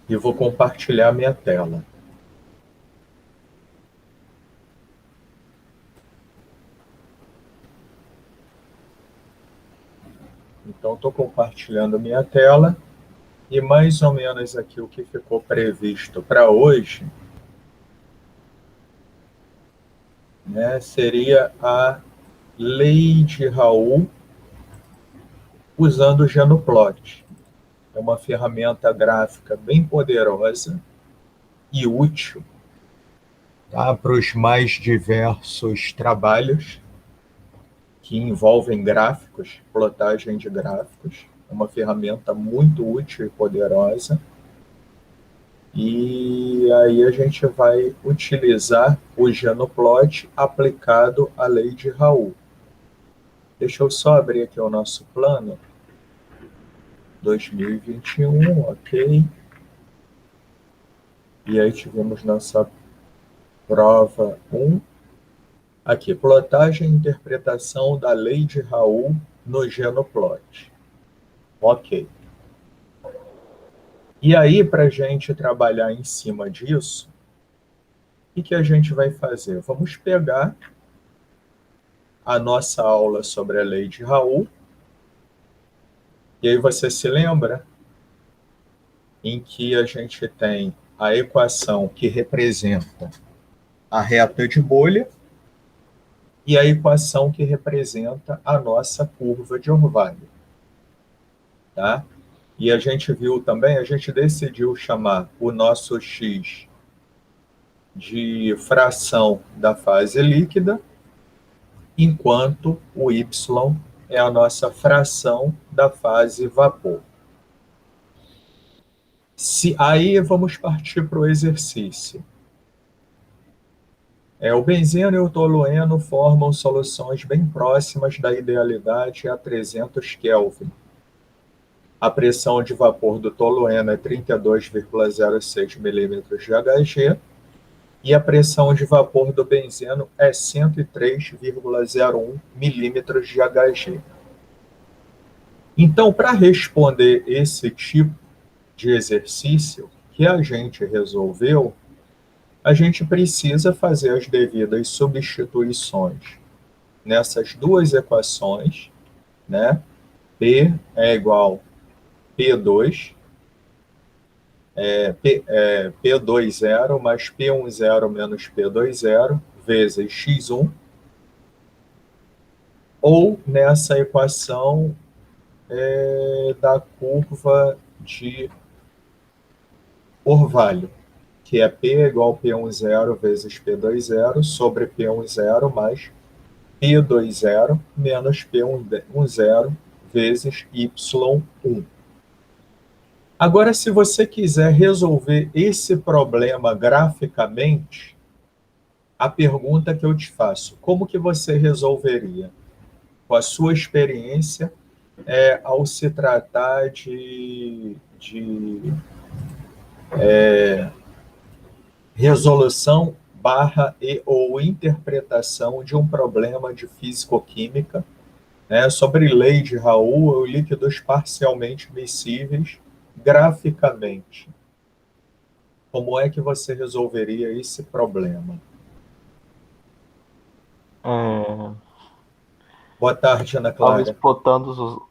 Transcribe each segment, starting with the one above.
e vou compartilhar minha tela. Então, estou compartilhando minha tela e mais ou menos aqui o que ficou previsto para hoje, né, seria a lei de Raul usando o Genoplot. É uma ferramenta gráfica bem poderosa e útil, tá, para os mais diversos trabalhos que envolvem gráficos, plotagem de gráficos. É uma ferramenta muito útil e poderosa. E aí a gente vai utilizar o Genoplot aplicado à lei de Raul. Deixa eu só abrir aqui o nosso plano. 2021, ok. E aí tivemos nossa prova 1. Aqui, plotagem e interpretação da lei de Raul no Genoplot. Ok. E aí, para a gente trabalhar em cima disso, o que a gente vai fazer? Vamos pegar a nossa aula sobre a lei de Raul, e aí você se lembra em que a gente tem a equação que representa a reta de bolha e a equação que representa a nossa curva de orvalho, tá? E a gente viu também, a gente decidiu chamar o nosso x de fração da fase líquida, enquanto o y é a nossa fração da fase vapor. Aí vamos partir para o exercício. O benzeno e o tolueno formam soluções bem próximas da idealidade a 300 Kelvin. A pressão de vapor do tolueno é 32,06 milímetros de Hg e a pressão de vapor do benzeno é 103,01 milímetros de Hg. Então, para responder esse tipo de exercício que a gente resolveu, a gente precisa fazer as devidas substituições nessas duas equações, né? P é igual a P2, P20 mais P10 menos P20 vezes x1, ou nessa equação da curva de orvalho, que é P igual a P10 vezes P20 sobre P10 mais P20 menos P10 vezes Y1. Agora, se você quiser resolver esse problema graficamente, a pergunta que eu te faço, como que você resolveria? Com a sua experiência, ao se tratar de resolução barra e ou interpretação de um problema de físico-química, né, sobre lei de Raul ou líquidos parcialmente miscíveis graficamente. Como é que você resolveria esse problema? Boa tarde, Ana Talvez Clara. plotando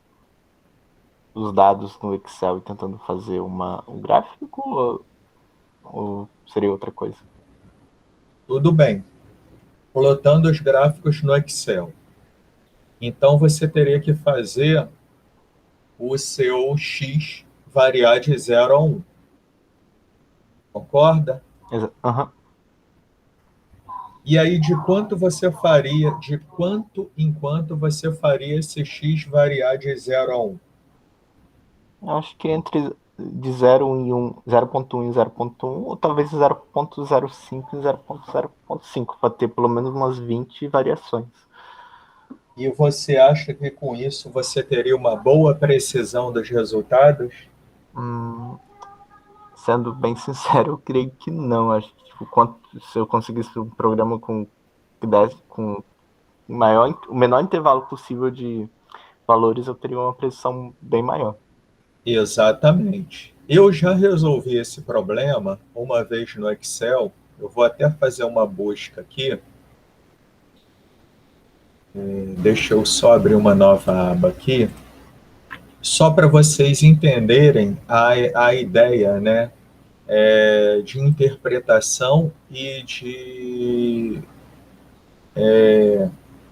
os dados no Excel e tentando fazer um gráfico, ou seria outra coisa? Tudo bem. Plotando os gráficos no Excel. Então, você teria que fazer o seu X variar de 0 a 1. Concorda? Uhum. E aí, de quanto em quanto você faria esse X variar de 0 a 1? Eu acho que entre de 0,1 e 0,1, ou talvez 0,05 e 0,05, para ter pelo menos umas 20 variações. E você acha que com isso você teria uma boa precisão dos resultados? Sendo bem sincero, eu creio que não. Acho que tipo, se eu conseguisse um programa com o menor intervalo possível de valores, eu teria uma precisão bem maior. Exatamente. Eu já resolvi esse problema uma vez no Excel. Eu vou até fazer uma busca aqui. Deixa eu só abrir uma nova aba aqui, só para vocês entenderem a ideia, né, de interpretação e de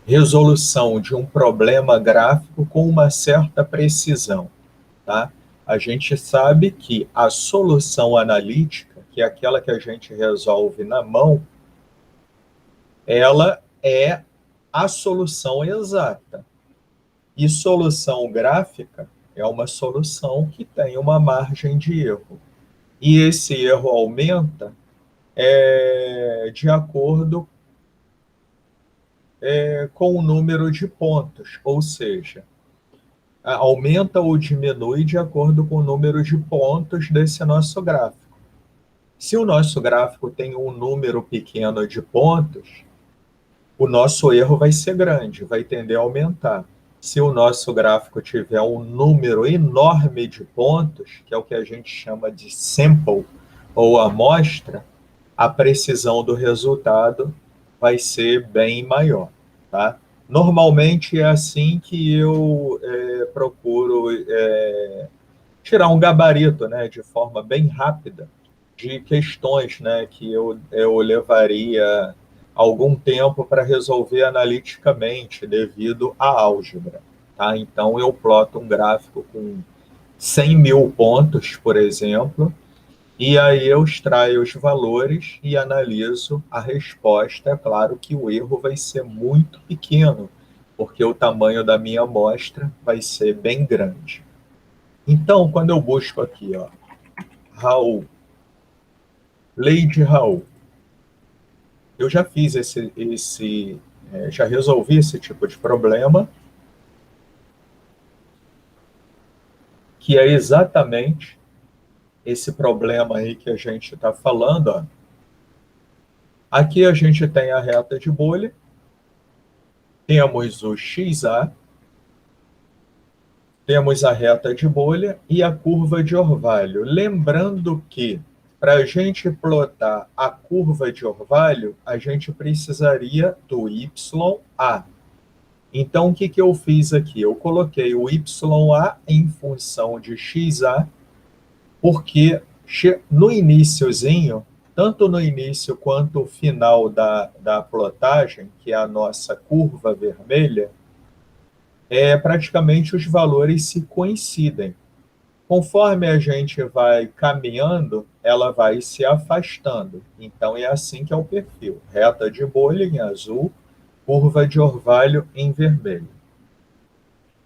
resolução de um problema gráfico com uma certa precisão, tá? A gente sabe que a solução analítica, que é aquela que a gente resolve na mão, ela é a solução exata. E solução gráfica é uma solução que tem uma margem de erro. E esse erro aumenta de acordo com o número de pontos, ou seja, aumenta ou diminui de acordo com o número de pontos desse nosso gráfico. Se o nosso gráfico tem um número pequeno de pontos, o nosso erro vai ser grande, vai tender a aumentar. Se o nosso gráfico tiver um número enorme de pontos, que é o que a gente chama de sample ou amostra, a precisão do resultado vai ser bem maior, tá? Normalmente é assim que eu procuro tirar um gabarito, né, de forma bem rápida, de questões, né, que eu levaria algum tempo para resolver analiticamente devido à álgebra. Tá? Então, eu ploto um gráfico com 100 mil pontos, por exemplo, e aí eu extraio os valores e analiso a resposta. É claro que o erro vai ser muito pequeno, porque o tamanho da minha amostra vai ser bem grande. Então, quando eu busco aqui, ó, Raul, lei de Raul, eu já fiz já resolvi esse tipo de problema, que é exatamente esse problema aí que a gente está falando. Ó. Aqui a gente tem a reta de bolha, temos o XA, temos a reta de bolha e a curva de orvalho. Lembrando que, para a gente plotar a curva de orvalho, a gente precisaria do YA. Então, o que eu fiz aqui? Eu coloquei o YA em função de XA, porque no iniciozinho, tanto no início quanto no final da plotagem, que é a nossa curva vermelha, praticamente os valores se coincidem. Conforme a gente vai caminhando, ela vai se afastando. Então, é assim que é o perfil. Reta de bolha em azul, curva de orvalho em vermelho.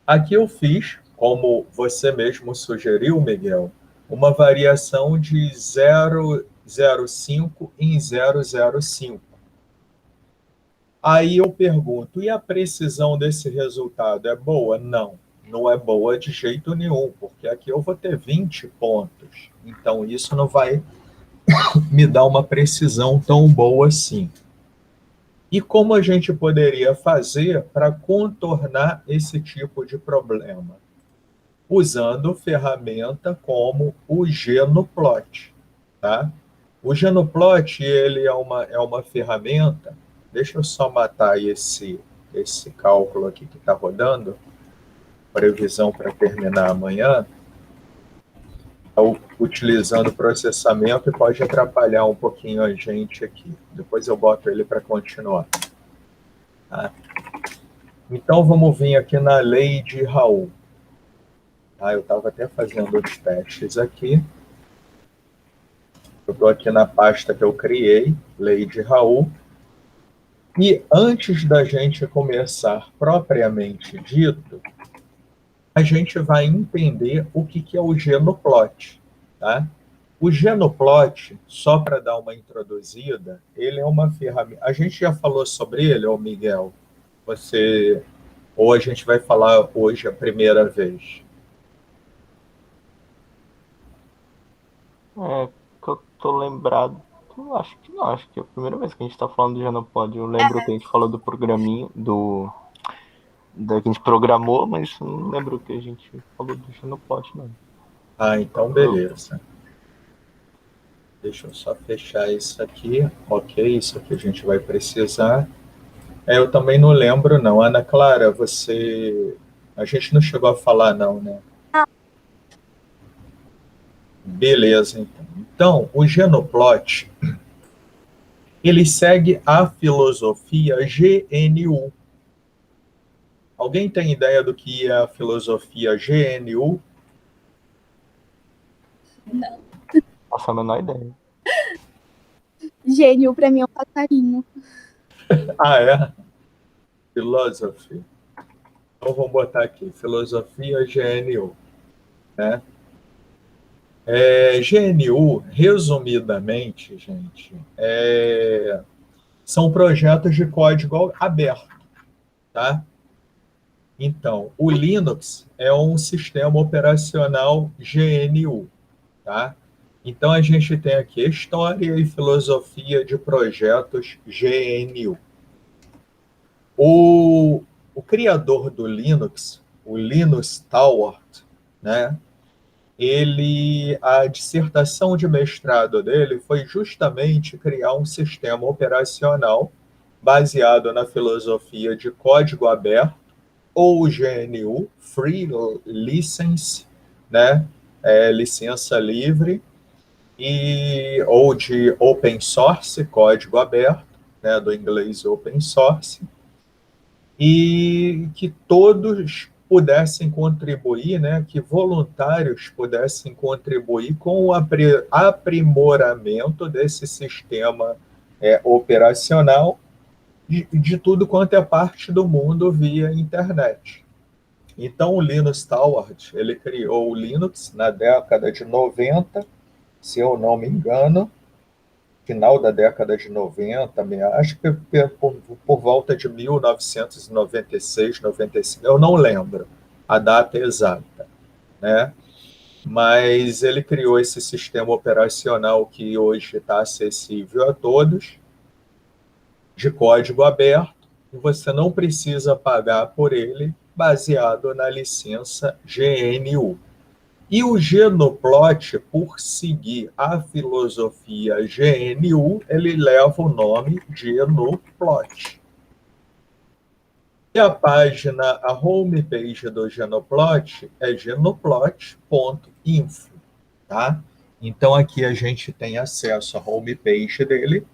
Aqui eu fiz, como você mesmo sugeriu, Miguel, uma variação de 0,05 em 0,05. Aí eu pergunto, e a precisão desse resultado é boa? Não, não é boa de jeito nenhum, porque aqui eu vou ter 20 pontos. Então isso não vai me dar uma precisão tão boa assim. E como a gente poderia fazer para contornar esse tipo de problema? Usando ferramenta como o Genoplot, tá? O Genoplot, ele é uma ferramenta, deixa eu só matar esse cálculo aqui que está rodando, previsão para terminar amanhã, utilizando processamento e pode atrapalhar um pouquinho a gente aqui. Depois eu boto ele para continuar. Tá? Então vamos vir aqui na lei de Raul. Eu estava até fazendo os testes aqui. Eu estou aqui na pasta que eu criei, lei de Raul. E antes da gente começar propriamente dito, a gente vai entender o que é o Genoplot. Tá? O Genoplot, só para dar uma introduzida, ele é uma ferramenta. A gente já falou sobre ele, ô Miguel? Ou a gente vai falar hoje a primeira vez? Que eu tô lembrado. Eu acho que não, acho que é a primeira vez que a gente tá falando do Janopod. Eu lembro que a gente falou do programinho, da que a gente programou, mas não lembro que a gente falou do Janopod, não. Ah, então beleza. Deixa eu só fechar isso aqui. Ok, isso aqui a gente vai precisar. Eu também não lembro, não. Ana Clara, você. A gente não chegou a falar, não, né? Beleza, então. Então, o Genoplot, ele segue a filosofia GNU. Alguém tem ideia do que é a filosofia GNU? Não. Faço a menor ideia. Gênio pra mim é um passarinho. Ah, é? Philosophy. Então vamos botar aqui, filosofia GNU, né? GNU, resumidamente, gente, são projetos de código aberto, tá? Então, o Linux é um sistema operacional GNU, tá? Então, a gente tem aqui história e filosofia de projetos GNU. O criador do Linux, o Linus Torvalds, né? A dissertação de mestrado dele foi justamente criar um sistema operacional baseado na filosofia de código aberto, ou GNU, Free License, né? Licença livre, ou de open source, código aberto, né? Do inglês open source, e que todos pudessem contribuir, né, que voluntários pudessem contribuir com o aprimoramento desse sistema operacional de tudo quanto é parte do mundo via internet. Então, o Linus Torvalds, ele criou o Linux na década de 90, se eu não me engano, final da década de 90, acho que por volta de 1996, 95, eu não lembro a data exata, né? Mas ele criou esse sistema operacional que hoje está acessível a todos, de código aberto, e você não precisa pagar por ele, baseado na licença GNU. E o Genoplot, por seguir a filosofia GNU, ele leva o nome Genoplot. E a página, a homepage do Genoplot é genoplot.info, tá? Então aqui a gente tem acesso à homepage dele.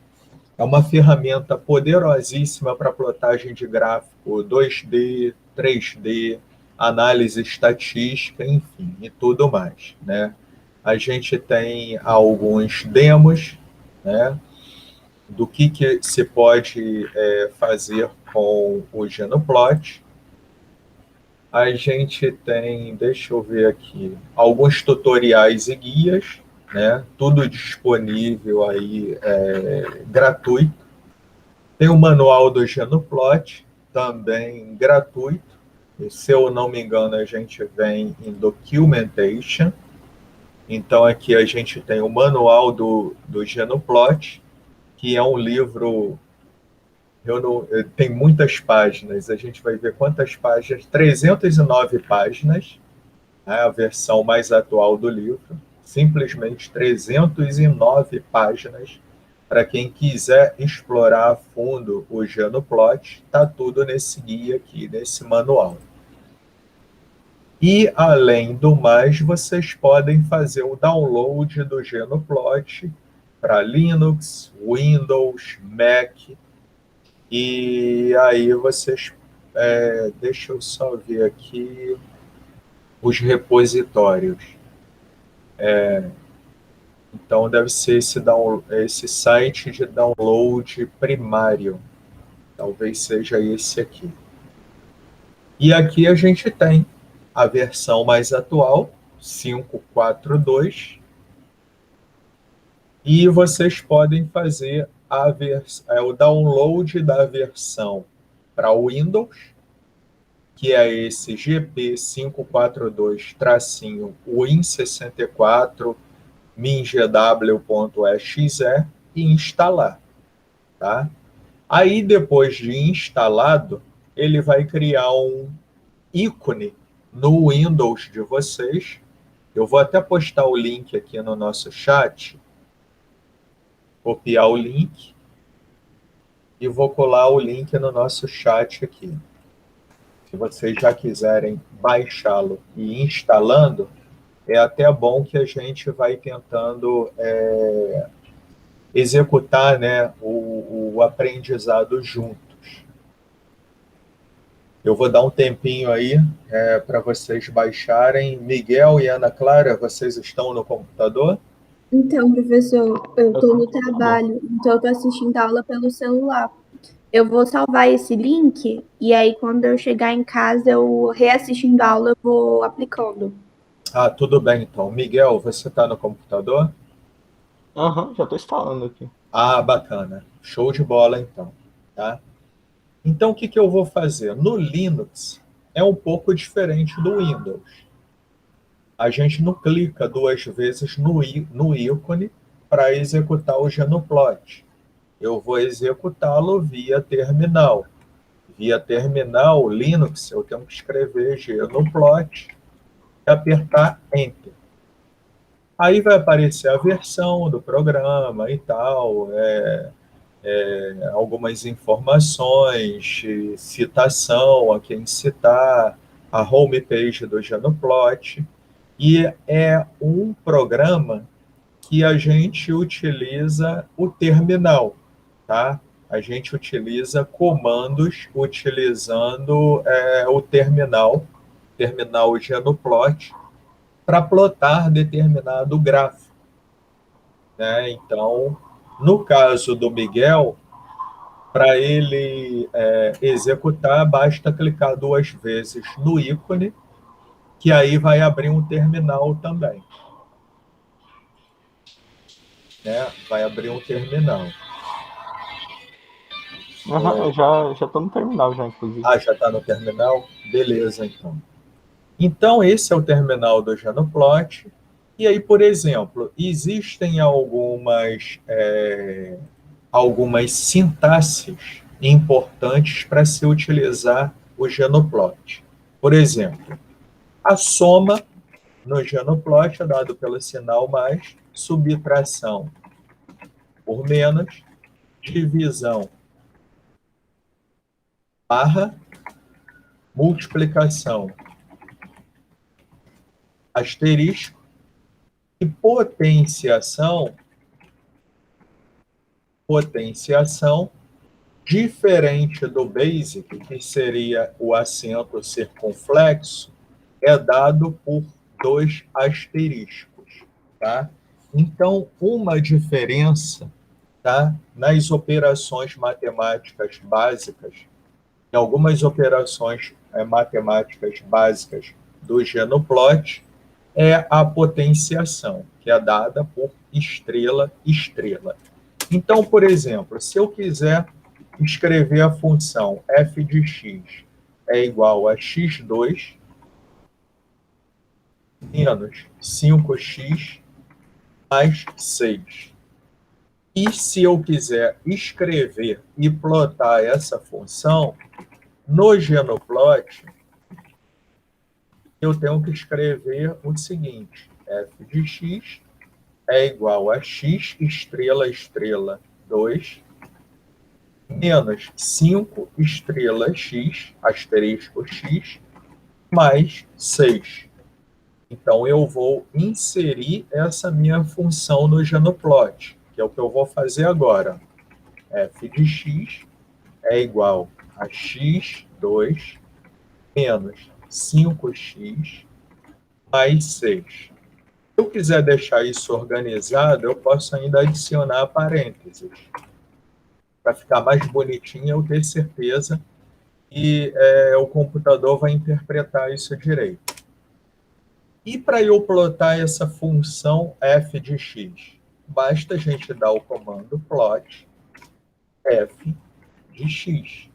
É uma ferramenta poderosíssima para plotagem de gráfico 2D, 3D, análise estatística, enfim, e tudo mais, né? A gente tem alguns demos, né, do que se pode fazer com o Genoplot. A gente tem, deixa eu ver aqui, alguns tutoriais e guias, né? Tudo disponível aí, gratuito. Tem o manual do Genoplot, também gratuito. E, se eu não me engano, a gente vem em Documentation. Então, aqui a gente tem o manual do Genoplot, que é um livro. Tem muitas páginas, a gente vai ver quantas páginas, 309 páginas, né, a versão mais atual do livro, simplesmente 309 páginas. Para quem quiser explorar a fundo o Genoplot, está tudo nesse guia aqui, nesse manual. E, além do mais, vocês podem fazer o download do Genoplot para Linux, Windows, Mac. E aí vocês... deixa eu só ver aqui os repositórios. Então, deve ser esse site de download primário. Talvez seja esse aqui. E aqui a gente tem a versão mais atual, 5.4.2, e vocês podem fazer o download da versão para Windows, que é esse GP 542-Win64 mingw.exe, e instalar, tá? Aí, depois de instalado, ele vai criar um ícone no Windows de vocês, Eu vou até postar o link aqui no nosso chat, copiar o link e vou colar o link no nosso chat aqui. Se vocês já quiserem baixá-lo e ir instalando, é até bom que a gente vai tentando executar, né, o aprendizado juntos. Eu vou dar um tempinho aí para vocês baixarem. Miguel e Ana Clara, vocês estão no computador? Então, professor, eu Eu tô tô no no computador. trabalho, então eu tô assistindo a aula pelo celular. Eu vou salvar esse link e aí quando eu chegar em casa, eu reassistindo a aula, eu vou aplicando. Ah, tudo bem então. Miguel, você está no computador? Aham, já tô instalando aqui. Ah, bacana. Show de bola então, tá? Então, o que que eu vou fazer? No Linux é um pouco diferente do Windows. A gente não clica duas vezes no ícone para executar o Genoplot. Eu vou executá-lo via terminal. Via terminal Linux, eu tenho que escrever Genoplot e apertar Enter. Aí vai aparecer a versão do programa e tal, algumas informações, citação, a quem citar, a homepage do Genoplot. E é um programa que a gente utiliza o terminal, tá? A gente utiliza comandos utilizando o terminal Genoplot, para plotar determinado gráfico, né? Então, no caso do Miguel, para ele executar, basta clicar duas vezes no ícone, que aí vai abrir um terminal também, né? Vai abrir um terminal. Aham, eu já tô no terminal já, inclusive. Ah, já está no terminal? Beleza, então. Então, esse é o terminal do Genoplot. E aí, por exemplo, existem algumas sintaxes importantes para se utilizar o Genoplot. Por exemplo, a soma no Genoplot é dado pelo sinal mais, subtração por menos, divisão barra, multiplicação asterisco e potenciação diferente do basic, que seria o acento circunflexo, é dado por dois asteriscos, tá? Então, uma diferença, tá, nas operações matemáticas básicas, em algumas operações matemáticas básicas do Genoplot, é a potenciação, que é dada por estrela, estrela. Então, por exemplo, se eu quiser escrever a função f de x é igual a x2 menos 5x mais 6. E se eu quiser escrever e plotar essa função, no Genoplot, eu tenho que escrever o seguinte: f de x é igual a x estrela, estrela 2 menos 5 estrela x, asterisco x, mais 6. Então, eu vou inserir essa minha função no Genoplot, que é o que eu vou fazer agora. f de x é igual a x2 menos 5x mais 6. Se eu quiser deixar isso organizado, eu posso ainda adicionar parênteses. Para ficar mais bonitinho, eu ter certeza que o computador vai interpretar isso direito. E para eu plotar essa função f de x? Basta a gente dar o comando plot f de x.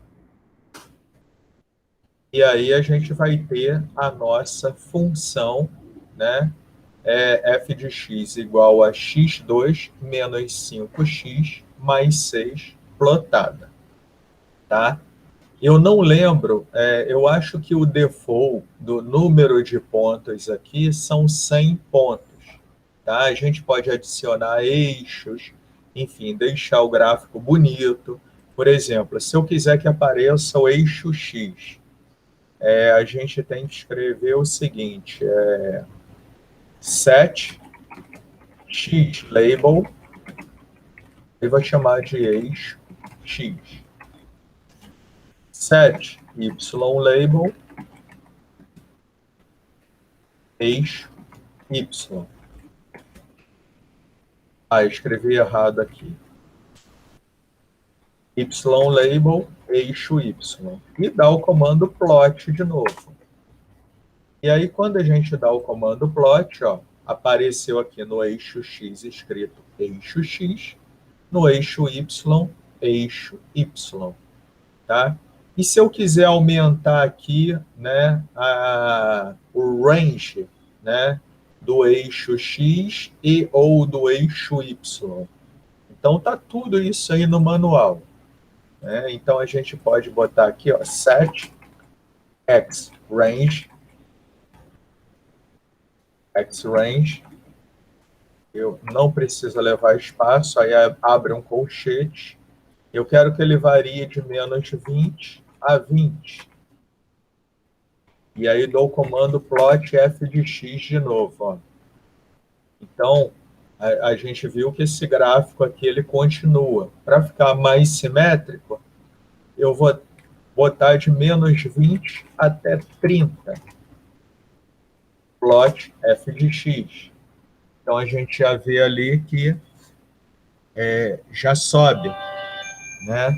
E aí a gente vai ter a nossa função, né? F de x igual a x2 menos 5x mais 6 plotada, tá? Eu não lembro, eu acho que o default do número de pontos aqui são 100 pontos. Tá? A gente pode adicionar eixos, enfim, deixar o gráfico bonito. Por exemplo, se eu quiser que apareça o eixo X, a gente tem que escrever o seguinte, set X label, e vou chamar de eixo X. Set Y label, eixo Y. Escrevi errado aqui. Y label, eixo Y. E dá o comando plot de novo. E aí, quando a gente dá o comando plot, ó, apareceu aqui no eixo X escrito eixo X, no eixo Y, eixo Y. Tá? E se eu quiser aumentar aqui, né, o range, né, do eixo X e ou do eixo Y? Então, tá tudo isso aí no manual. Né? Então, a gente pode botar aqui, ó, set x range, eu não preciso levar espaço, aí abre um colchete, eu quero que ele varie de menos 20 a 20. E aí dou o comando plot f de x de novo. Ó. Então, a gente viu que esse gráfico aqui ele continua. Para ficar mais simétrico, eu vou botar de menos 20 até 30. Plot f de x. Então, a gente já vê ali que já sobe. Né?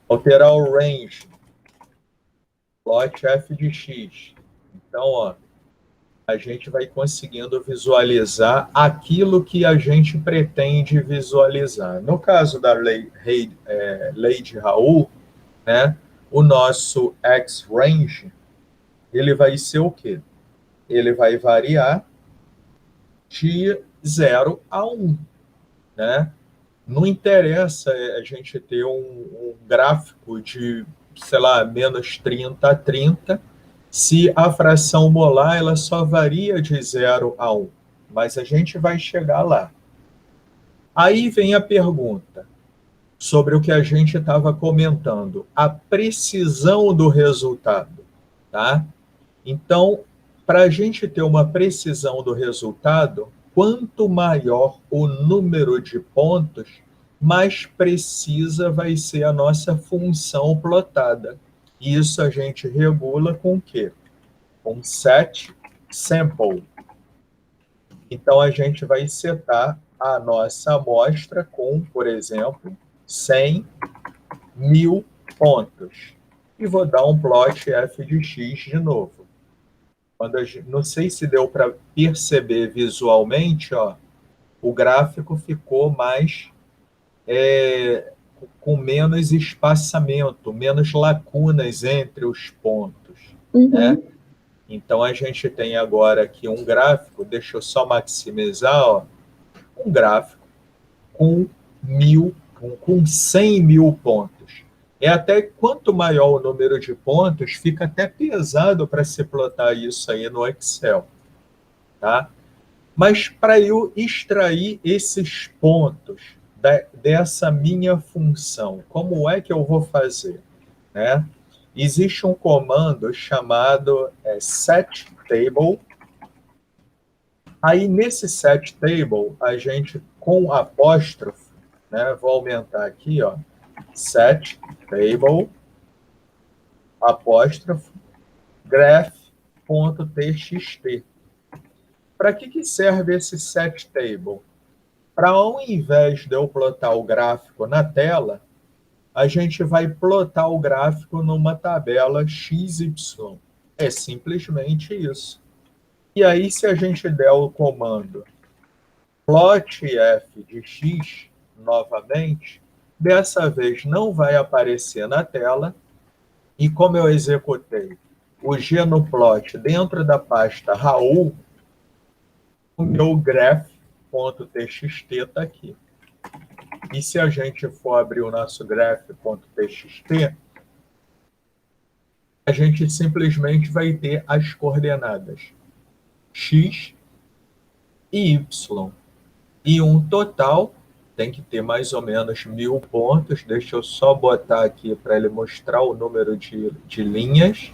Alterar o range. Plot f de x. Então, ó, a gente vai conseguindo visualizar aquilo que a gente pretende visualizar. No caso da lei de Raul, né, o nosso x-range, ele vai ser o quê? Ele vai variar de 0 a 1. Né? Não interessa a gente ter um gráfico de, sei lá, menos 30 a 30, se a fração molar ela só varia de 0 a 1. Mas a gente vai chegar lá. Aí vem a pergunta sobre o que a gente estava comentando, a precisão do resultado. Tá? Então, para a gente ter uma precisão do resultado, quanto maior o número de pontos, mais precisa vai ser a nossa função plotada. Isso a gente regula com o quê? Com set sample. Então, a gente vai setar a nossa amostra com, por exemplo, 100 mil pontos. E vou dar um plot f de x de novo. Não sei se deu para perceber visualmente, ó, o gráfico ficou mais com menos espaçamento, menos lacunas entre os pontos. Uhum. Né? Então, a gente tem agora aqui um gráfico, deixa eu só maximizar, ó, um gráfico com 100 mil pontos. Até quanto maior o número de pontos, fica até pesado para se plotar isso aí no Excel. Tá? Mas para eu extrair esses pontos dessa minha função, como é que eu vou fazer? Né? Existe um comando chamado setTable. Aí, nesse setTable, a gente, com apóstrofo, né, vou aumentar aqui, ó, setTable, apóstrofo, graph.txt. Para que serve esse setTable? Para, ao invés de eu plotar o gráfico na tela, a gente vai plotar o gráfico numa tabela XY. É simplesmente isso. E aí, se a gente der o comando plot f de x novamente, dessa vez não vai aparecer na tela, e como eu executei o genoplot dentro da pasta Raul, o meu graph.txt está aqui. E se a gente for abrir o nosso graph.txt, a gente simplesmente vai ter as coordenadas x e y. E um total tem que ter mais ou menos 1000 pontos. Deixa eu só botar aqui para ele mostrar o número de linhas,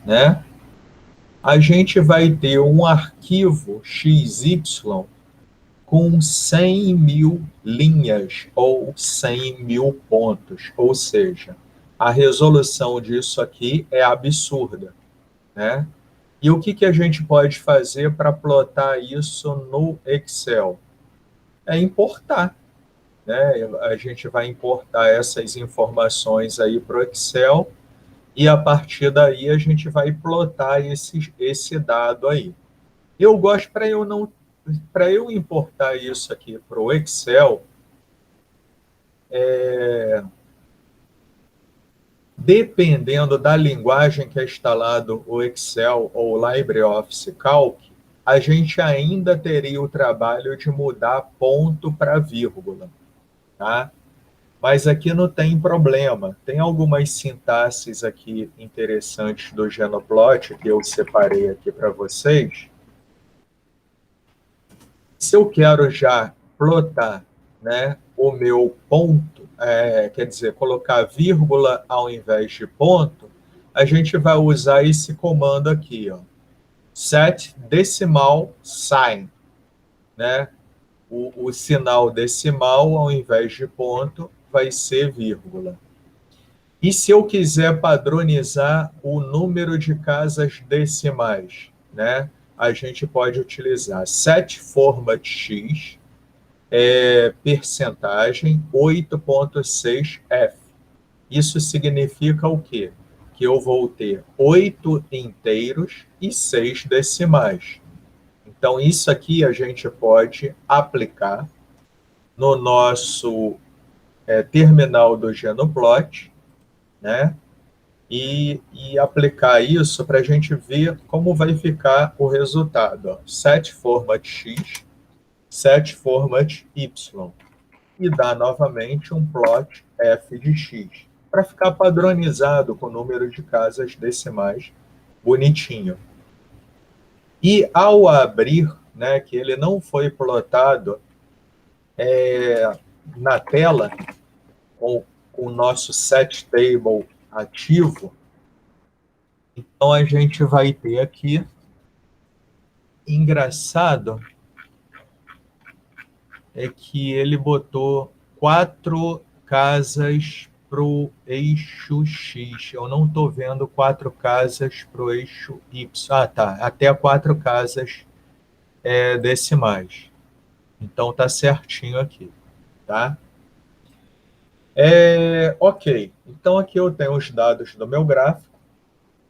né? A gente vai ter um arquivo XY com 100.000 linhas ou 100.000 pontos. Ou seja, a resolução disso aqui é absurda, né? E o que a gente pode fazer para plotar isso no Excel? É importar, né? A gente vai importar essas informações aí para o Excel e a partir daí a gente vai plotar esse dado aí. Eu gosto, para eu importar isso aqui para o Excel, dependendo da linguagem que é instalado o Excel ou o LibreOffice Calc, a gente ainda teria o trabalho de mudar ponto para vírgula, tá? Mas aqui não tem problema. Tem algumas sintaxes aqui interessantes do Genoplot que eu separei aqui para vocês. Se eu quero já plotar, né, o meu ponto, quer dizer, colocar vírgula ao invés de ponto, a gente vai usar esse comando aqui, ó, set decimal sign, né? O sinal decimal ao invés de ponto vai ser vírgula. E se eu quiser padronizar o número de casas decimais, né? A gente pode utilizar set format x, percentagem 8,6f. Isso significa o quê? Que eu vou ter 8 inteiros e 6 decimais. Então, isso aqui a gente pode aplicar no nosso terminal do Genoplot, né? E aplicar isso para a gente ver como vai ficar o resultado. Ó. Set format x, set format y. E dá novamente um plot f de x, para ficar padronizado com o número de casas decimais bonitinho. E ao abrir, né, que ele não foi plotado na tela, com o nosso set table ativo, então a gente vai ter aqui, engraçado, é que ele botou 4 casas para o eixo X. Eu não estou vendo 4 casas para o eixo Y. Ah, tá. Até 4 casas decimais. Então tá certinho aqui, tá? Ok. Então aqui eu tenho os dados do meu gráfico.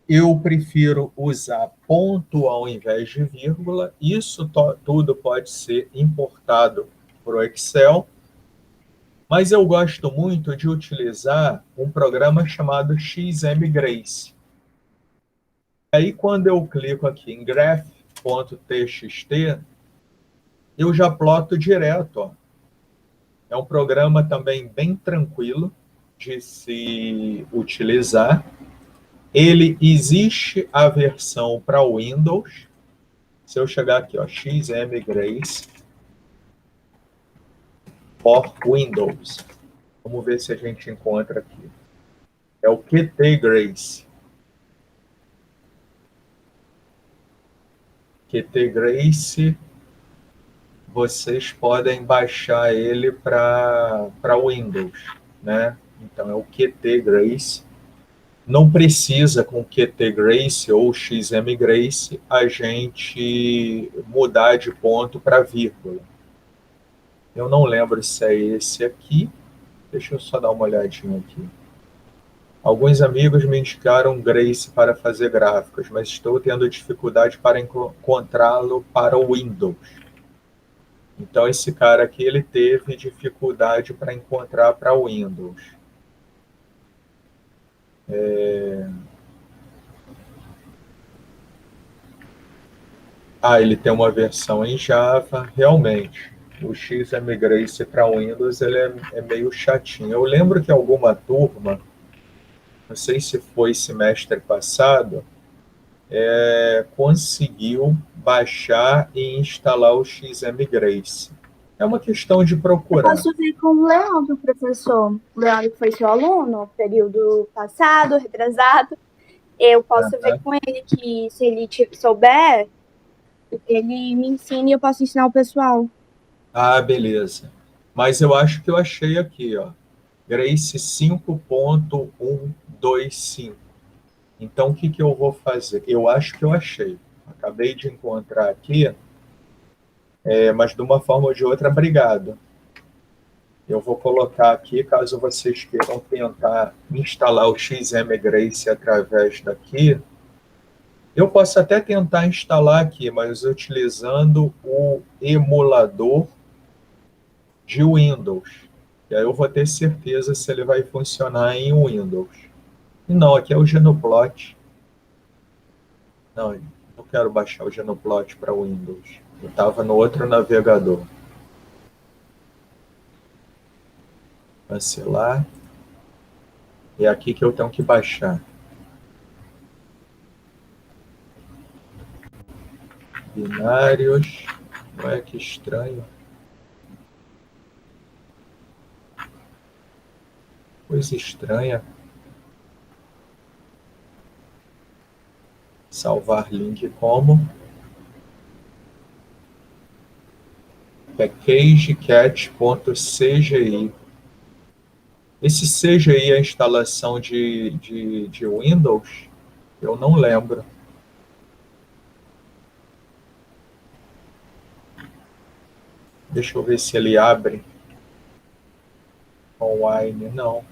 Eu prefiro usar ponto ao invés de vírgula. Isso tudo pode ser importado para o Excel. Mas eu gosto muito de utilizar um programa chamado XMGrace. Aí, quando eu clico aqui em graph.txt, eu já ploto direto. Ó. É um programa também bem tranquilo de se utilizar. Ele existe a versão para Windows. Se eu chegar aqui, ó, XMGrace for Windows. Vamos ver se a gente encontra aqui. É o QT Grace. QT Grace, vocês podem baixar ele para Windows, né? Então é o QT Grace. Não precisa com QT Grace ou XM Grace a gente mudar de ponto para vírgula. Eu não lembro se é esse aqui. Deixa eu só dar uma olhadinha aqui. Alguns amigos me indicaram Grace para fazer gráficos, mas estou tendo dificuldade para encontrá-lo para o Windows. Então, esse cara aqui, ele teve dificuldade para encontrar para o Windows. Ele tem uma versão em Java, realmente. O XMGrace para Windows ele é meio chatinho. Eu lembro que alguma turma, não sei se foi semestre passado, conseguiu baixar e instalar o XMGrace. É uma questão de procurar. Posso ver com o Leandro, professor. O Leandro foi seu aluno, período passado, retrasado. Eu posso ver com ele que, se ele souber, ele me ensina e eu posso ensinar o pessoal. Ah, beleza. Mas eu acho que eu achei aqui, ó. Grace 5.125. Então, o que que eu vou fazer? Eu acho que eu achei. Acabei de encontrar aqui, mas de uma forma ou de outra, obrigado. Eu vou colocar aqui, caso vocês queiram tentar instalar o XMGrace através daqui. Eu posso até tentar instalar aqui, mas utilizando o emulador de Windows. E aí eu vou ter certeza se ele vai funcionar em Windows. E não, aqui é o Genoplot. Não, não quero baixar o Genoplot para Windows. Eu estava no outro navegador. Cancelar. É aqui que eu tenho que baixar. Binários. Ué, que estranho. Coisa estranha. Salvar link como packagecat.cgi. Esse CGI é a instalação de Windows? Eu não lembro. Deixa eu ver se ele abre. Online, não.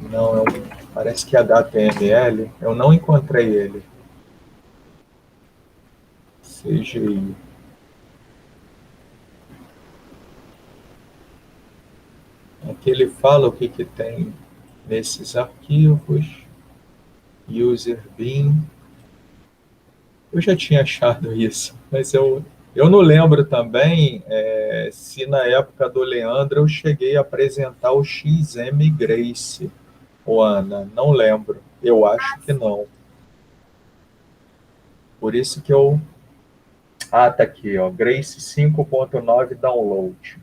Não, parece que é HTML. Eu não encontrei ele. CGI. Aqui ele fala o que que tem nesses arquivos. User bin. Eu já tinha achado isso, mas eu não lembro também se na época do Leandro eu cheguei a apresentar o XMGrace. Ô, Ana, não lembro. Eu acho que não. Por isso que eu... Ah, tá aqui, ó. Grace 5.9 download.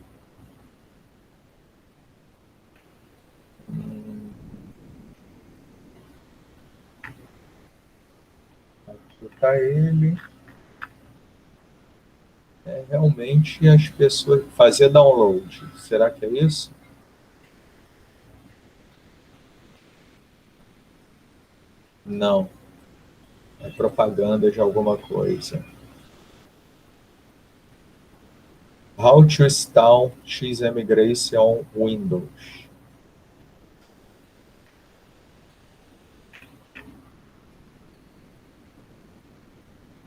Aqui tá ele. Realmente as pessoas... Fazer download. Será que é isso? Não. É propaganda de alguma coisa. How to install XMGrace on Windows.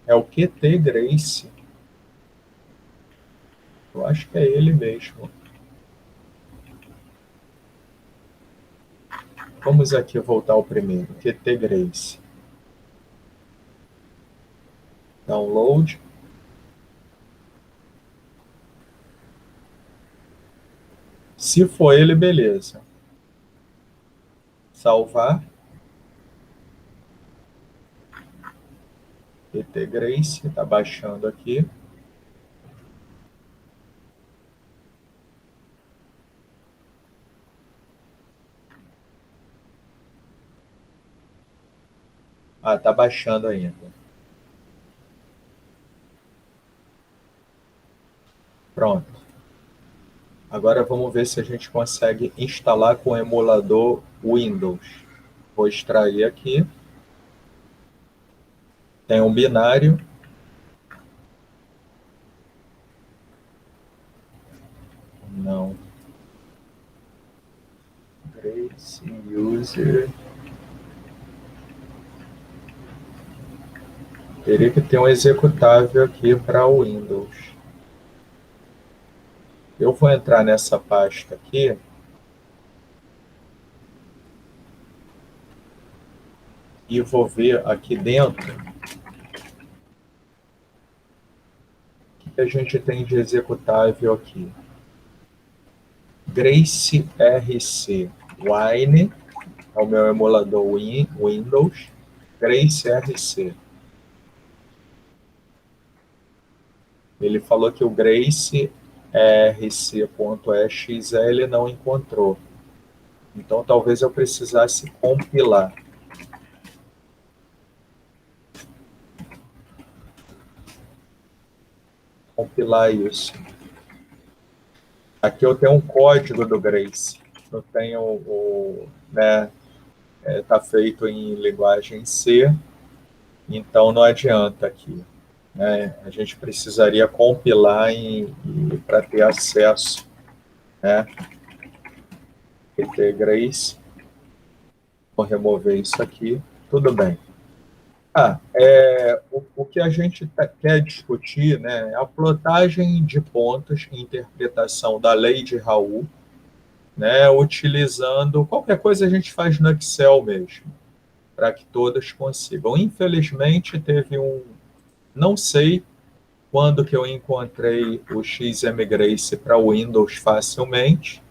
É o QT Grace. Eu acho que é ele mesmo. Vamos aqui voltar ao primeiro. QT Grace. Download. Se for ele, beleza. Salvar. QT Grace. Está baixando aqui. Ah, está baixando ainda. Pronto. Agora vamos ver se a gente consegue instalar com o emulador Windows. Vou extrair aqui. Tem um binário. Não. Grace User. Teria que ter um executável aqui para o Windows. Eu vou entrar nessa pasta aqui. E vou ver aqui dentro que a gente tem de executável aqui? Grace RC Wine, é o meu emulador Windows, Grace RC. Ele falou que o Grace rc.exe ele não encontrou. Então, talvez eu precisasse compilar. Compilar isso. Aqui eu tenho um código do Grace. Eu tenho né, tá feito em linguagem C, então não adianta aqui. Né? A gente precisaria compilar para ter acesso, né? PT Grace. Vou remover isso aqui. Tudo bem. O que a gente quer discutir, né, é a plotagem de pontos em interpretação da lei de Raoult, né, utilizando qualquer coisa a gente faz no Excel mesmo, para que todos consigam. Infelizmente, teve não sei quando que eu encontrei o XMGrace para Windows facilmente,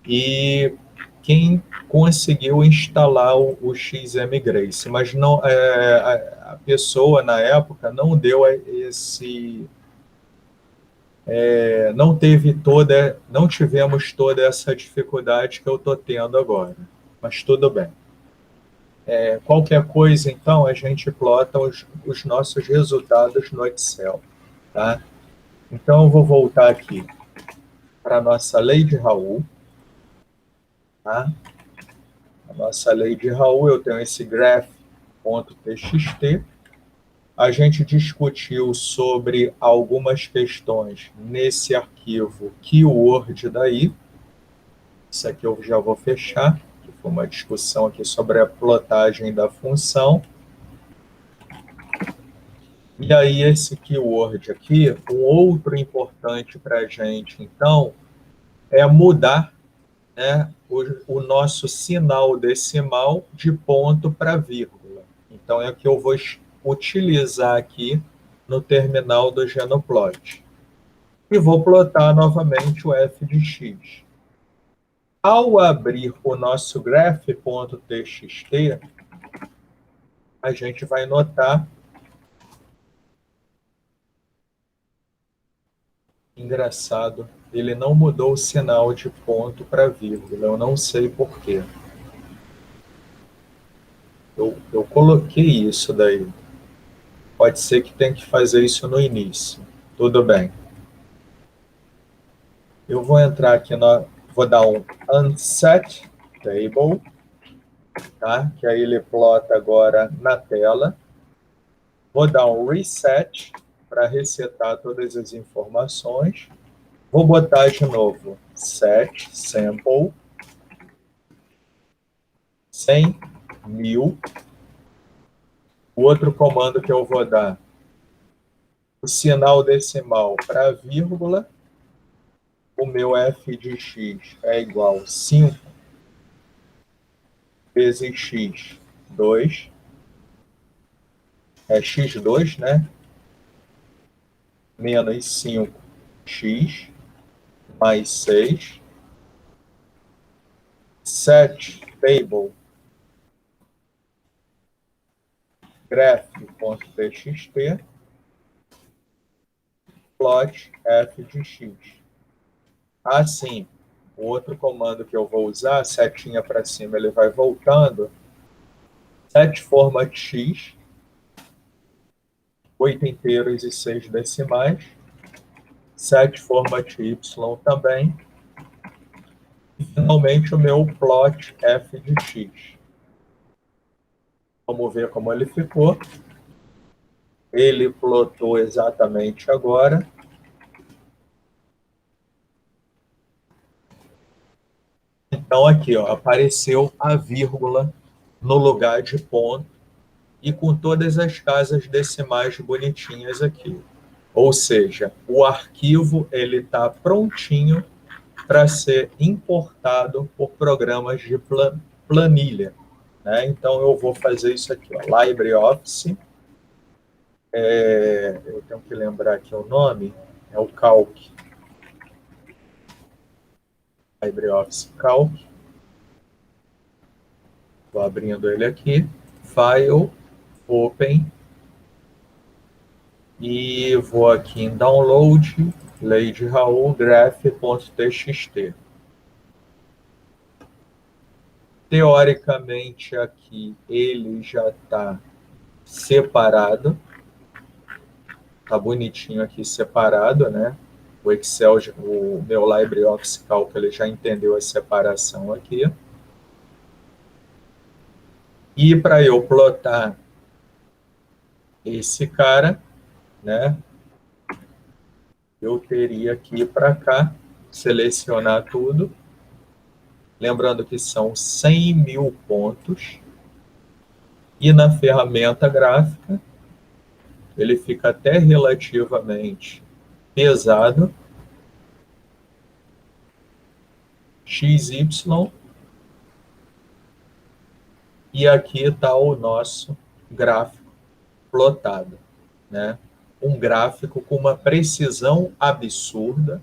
e quem conseguiu instalar o XMGrace, mas não, a pessoa na época não deu não tivemos toda essa dificuldade que eu estou tendo agora, mas tudo bem. Qualquer coisa, então, a gente plota os nossos resultados no Excel, tá? Então, eu vou voltar aqui para a nossa lei de Raoult, tá? A nossa lei de Raoult, eu tenho esse graph.txt. A gente discutiu sobre algumas questões nesse arquivo keyword daí. Isso aqui eu já vou fechar, que foi uma discussão aqui sobre a plotagem da função. E aí esse keyword aqui, um outro importante para a gente, então, é mudar, né, o nosso sinal decimal de ponto para vírgula. Então, é o que eu vou utilizar aqui no terminal do Genoplot. E vou plotar novamente o f de x. Ao abrir o nosso graph.txt, a gente vai notar, engraçado, ele não mudou o sinal de ponto para vírgula, eu não sei por quê. Eu coloquei isso daí. Pode ser que tenha que fazer isso no início. Tudo bem. Eu vou entrar aqui, vou dar um unset table, tá? Que aí ele plota agora na tela. Vou dar um reset para resetar todas as informações. Vou botar de novo set sample 100.000. O outro comando que eu vou dar, o sinal decimal para vírgula, o meu f de x é igual a 5 vezes x, 2, é x2, né? Menos 5x, mais 6, set table, graph.txt, plot f de x. Assim, o outro comando que eu vou usar, setinha para cima, ele vai voltando, set format x, 8 inteiros e 6 decimais, set format y também, e finalmente o meu plot f de x. Vamos ver como ele ficou. Ele plotou exatamente agora. Então, aqui, ó, apareceu a vírgula no lugar de ponto e com todas as casas decimais bonitinhas aqui. Ou seja, o arquivo está prontinho para ser importado por programas de planilha. Né? Então, eu vou fazer isso aqui, ó, LibreOffice, Eu tenho que lembrar aqui o nome, é o Calc. LibreOffice Calc. Estou abrindo ele aqui. File, Open. E vou aqui em Download, Lei de Raul, graph.txt. Teoricamente, aqui ele já está separado. Está bonitinho aqui separado, né? O Excel, o meu LibreOffice Calc, ele já entendeu a separação aqui. E para eu plotar esse cara, né? Eu teria que ir para cá, selecionar tudo. Lembrando que são 100 mil pontos. E na ferramenta gráfica, ele fica até relativamente pesado. XY. E aqui está o nosso gráfico plotado, né? Um gráfico com uma precisão absurda,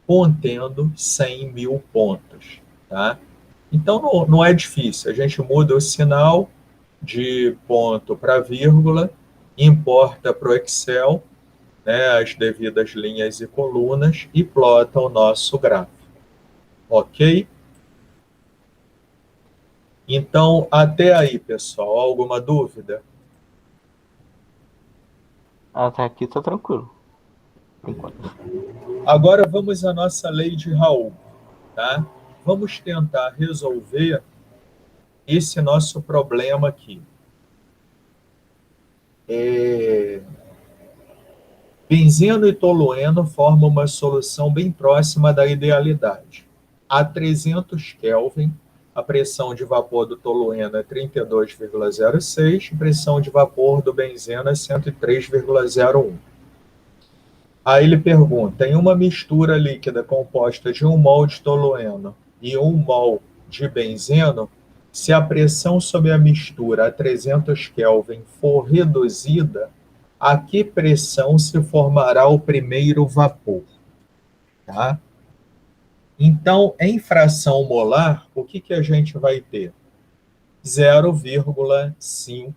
contendo 100 mil pontos, tá? Então, não é difícil. A gente muda o sinal de ponto para vírgula, importa para o Excel, né, as devidas linhas e colunas e plota o nosso gráfico. Ok? Então, até aí, pessoal, alguma dúvida? Até aqui tá tranquilo. Por enquanto. Agora vamos à nossa lei de Raul, tá? Vamos tentar resolver esse nosso problema aqui. Benzeno e tolueno formam uma solução bem próxima da idealidade. A 300 Kelvin, a pressão de vapor do tolueno é 32,06, a pressão de vapor do benzeno é 103,01. Aí ele pergunta, em uma mistura líquida composta de 1 mol de tolueno e 1 mol de benzeno, se a pressão sobre a mistura a 300 Kelvin for reduzida, a que pressão se formará o primeiro vapor? Tá? Então, em fração molar, o que a gente vai ter? 0,5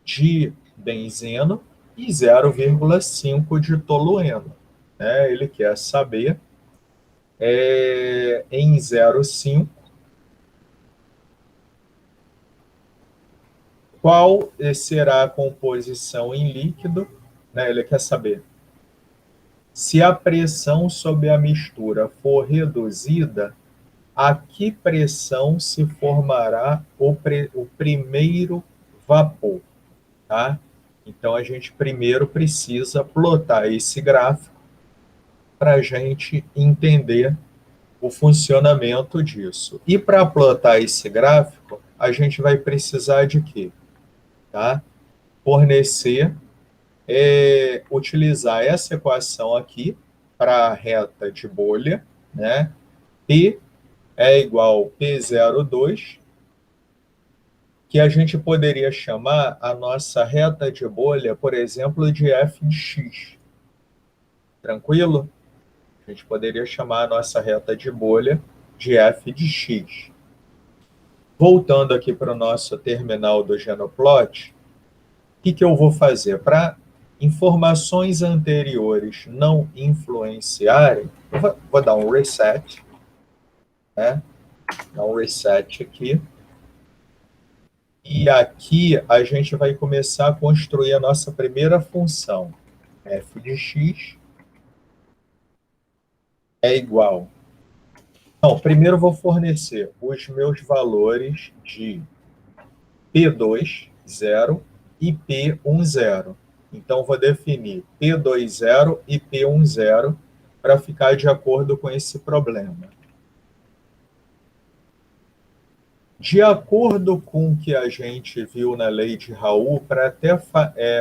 de benzeno e 0,5 de tolueno. Né? Ele quer saber em 0,5 qual será a composição em líquido, né? Ele quer saber se a pressão sobre a mistura for reduzida, a que pressão se formará o primeiro vapor, tá? Então, a gente primeiro precisa plotar esse gráfico para a gente entender o funcionamento disso. E para plotar esse gráfico, a gente vai precisar de quê? Tá? Fornecer, utilizar essa equação aqui para a reta de bolha, né? P é igual a P02, que a gente poderia chamar a nossa reta de bolha, por exemplo, de f de x. Tranquilo? A gente poderia chamar a nossa reta de bolha de f de x. Voltando aqui para o nosso terminal do Genoplot, o que eu vou fazer? Para informações anteriores não influenciarem, eu vou dar um reset, né? Dar um reset aqui. E aqui a gente vai começar a construir a nossa primeira função. F de x é igual. Então, primeiro eu vou fornecer os meus valores de P2, 0, e P1, 0. Então, vou definir P2, 0 e P1, 0 para ficar de acordo com esse problema. De acordo com o que a gente viu na lei de Raul, para até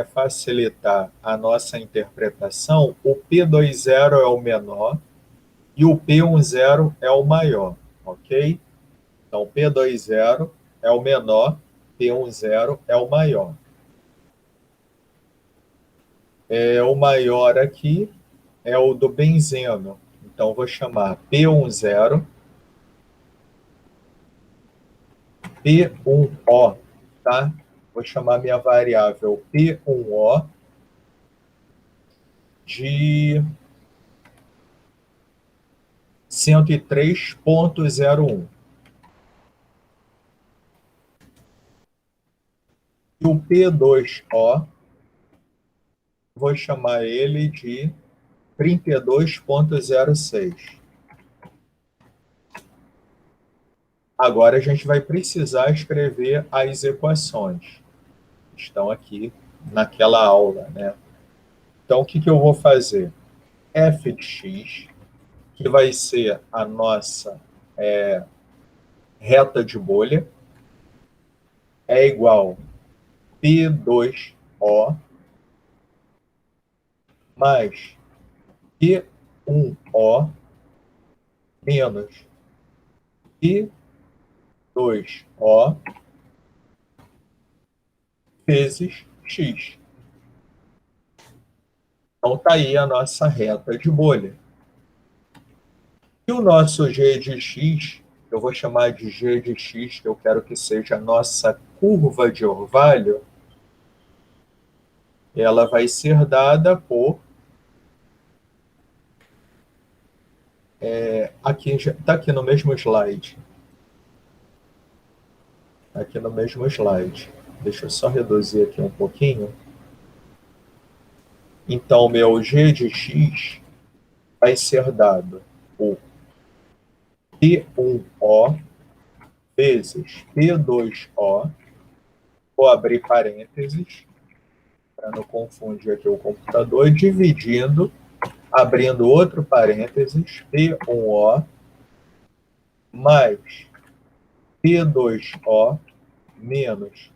facilitar a nossa interpretação, o P20 é o menor e o P10 é o maior, ok? Então, P20 é o menor, P10 é o maior. O maior aqui é o do benzeno. Então, vou chamar P10, P1O, tá? Vou chamar minha variável P1O de 103,01. E o P2O, vou chamar ele de 32,06. Agora a gente vai precisar escrever as equações. Estão aqui naquela aula, né? Então, o que eu vou fazer? F de x, que vai ser a nossa reta de bolha, é igual P2O mais P1O menos P2O vezes x. Então, está aí a nossa reta de bolha. E o nosso g de x, eu vou chamar de g de x, que eu quero que seja a nossa curva de orvalho, ela vai ser dada por... Está aqui no mesmo slide. Aqui no mesmo slide. Deixa eu só reduzir aqui um pouquinho. Então, meu g de x vai ser dado por P1O vezes P2O. Vou abrir parênteses, para não confundir aqui o computador, dividindo, abrindo outro parênteses, P1O mais P2O menos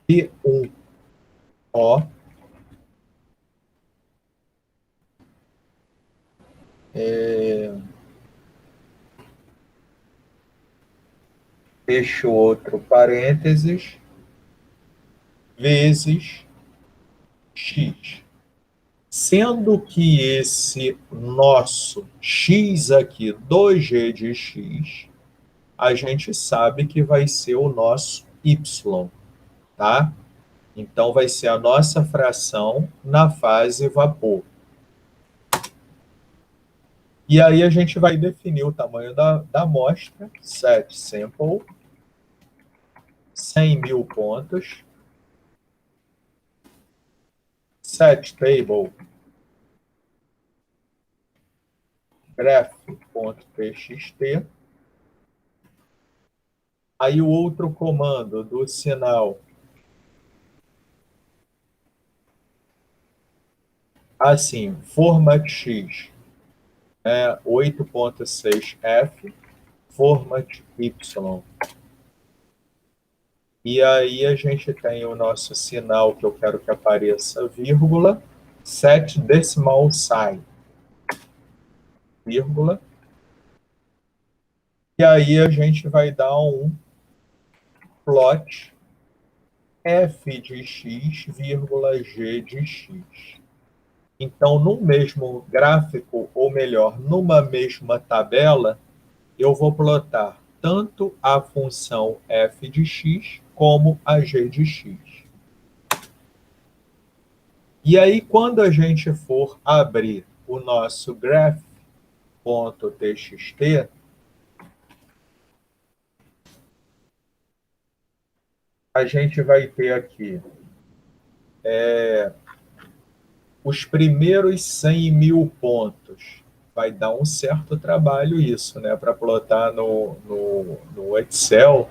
P1O fecho outro parênteses, vezes x. Sendo que esse nosso x aqui do g de x, a gente sabe que vai ser o nosso y, tá? Então, vai ser a nossa fração na fase vapor. E aí a gente vai definir o tamanho da amostra, set sample, 100.000 pontos, set table, graph.txt. Aí o outro comando do sinal, assim, format x, 8.6f, format y. E aí a gente tem o nosso sinal que eu quero que apareça vírgula, set decimal sign, vírgula. E aí a gente vai dar um plot f de x, vírgula g de x. Então, no mesmo gráfico, ou melhor, numa mesma tabela, eu vou plotar tanto a função f de x como a g de x. E aí, quando a gente for abrir o nosso graph.txt, a gente vai ter aqui os primeiros 100.000 pontos. Vai dar um certo trabalho isso, né? Para plotar no Excel,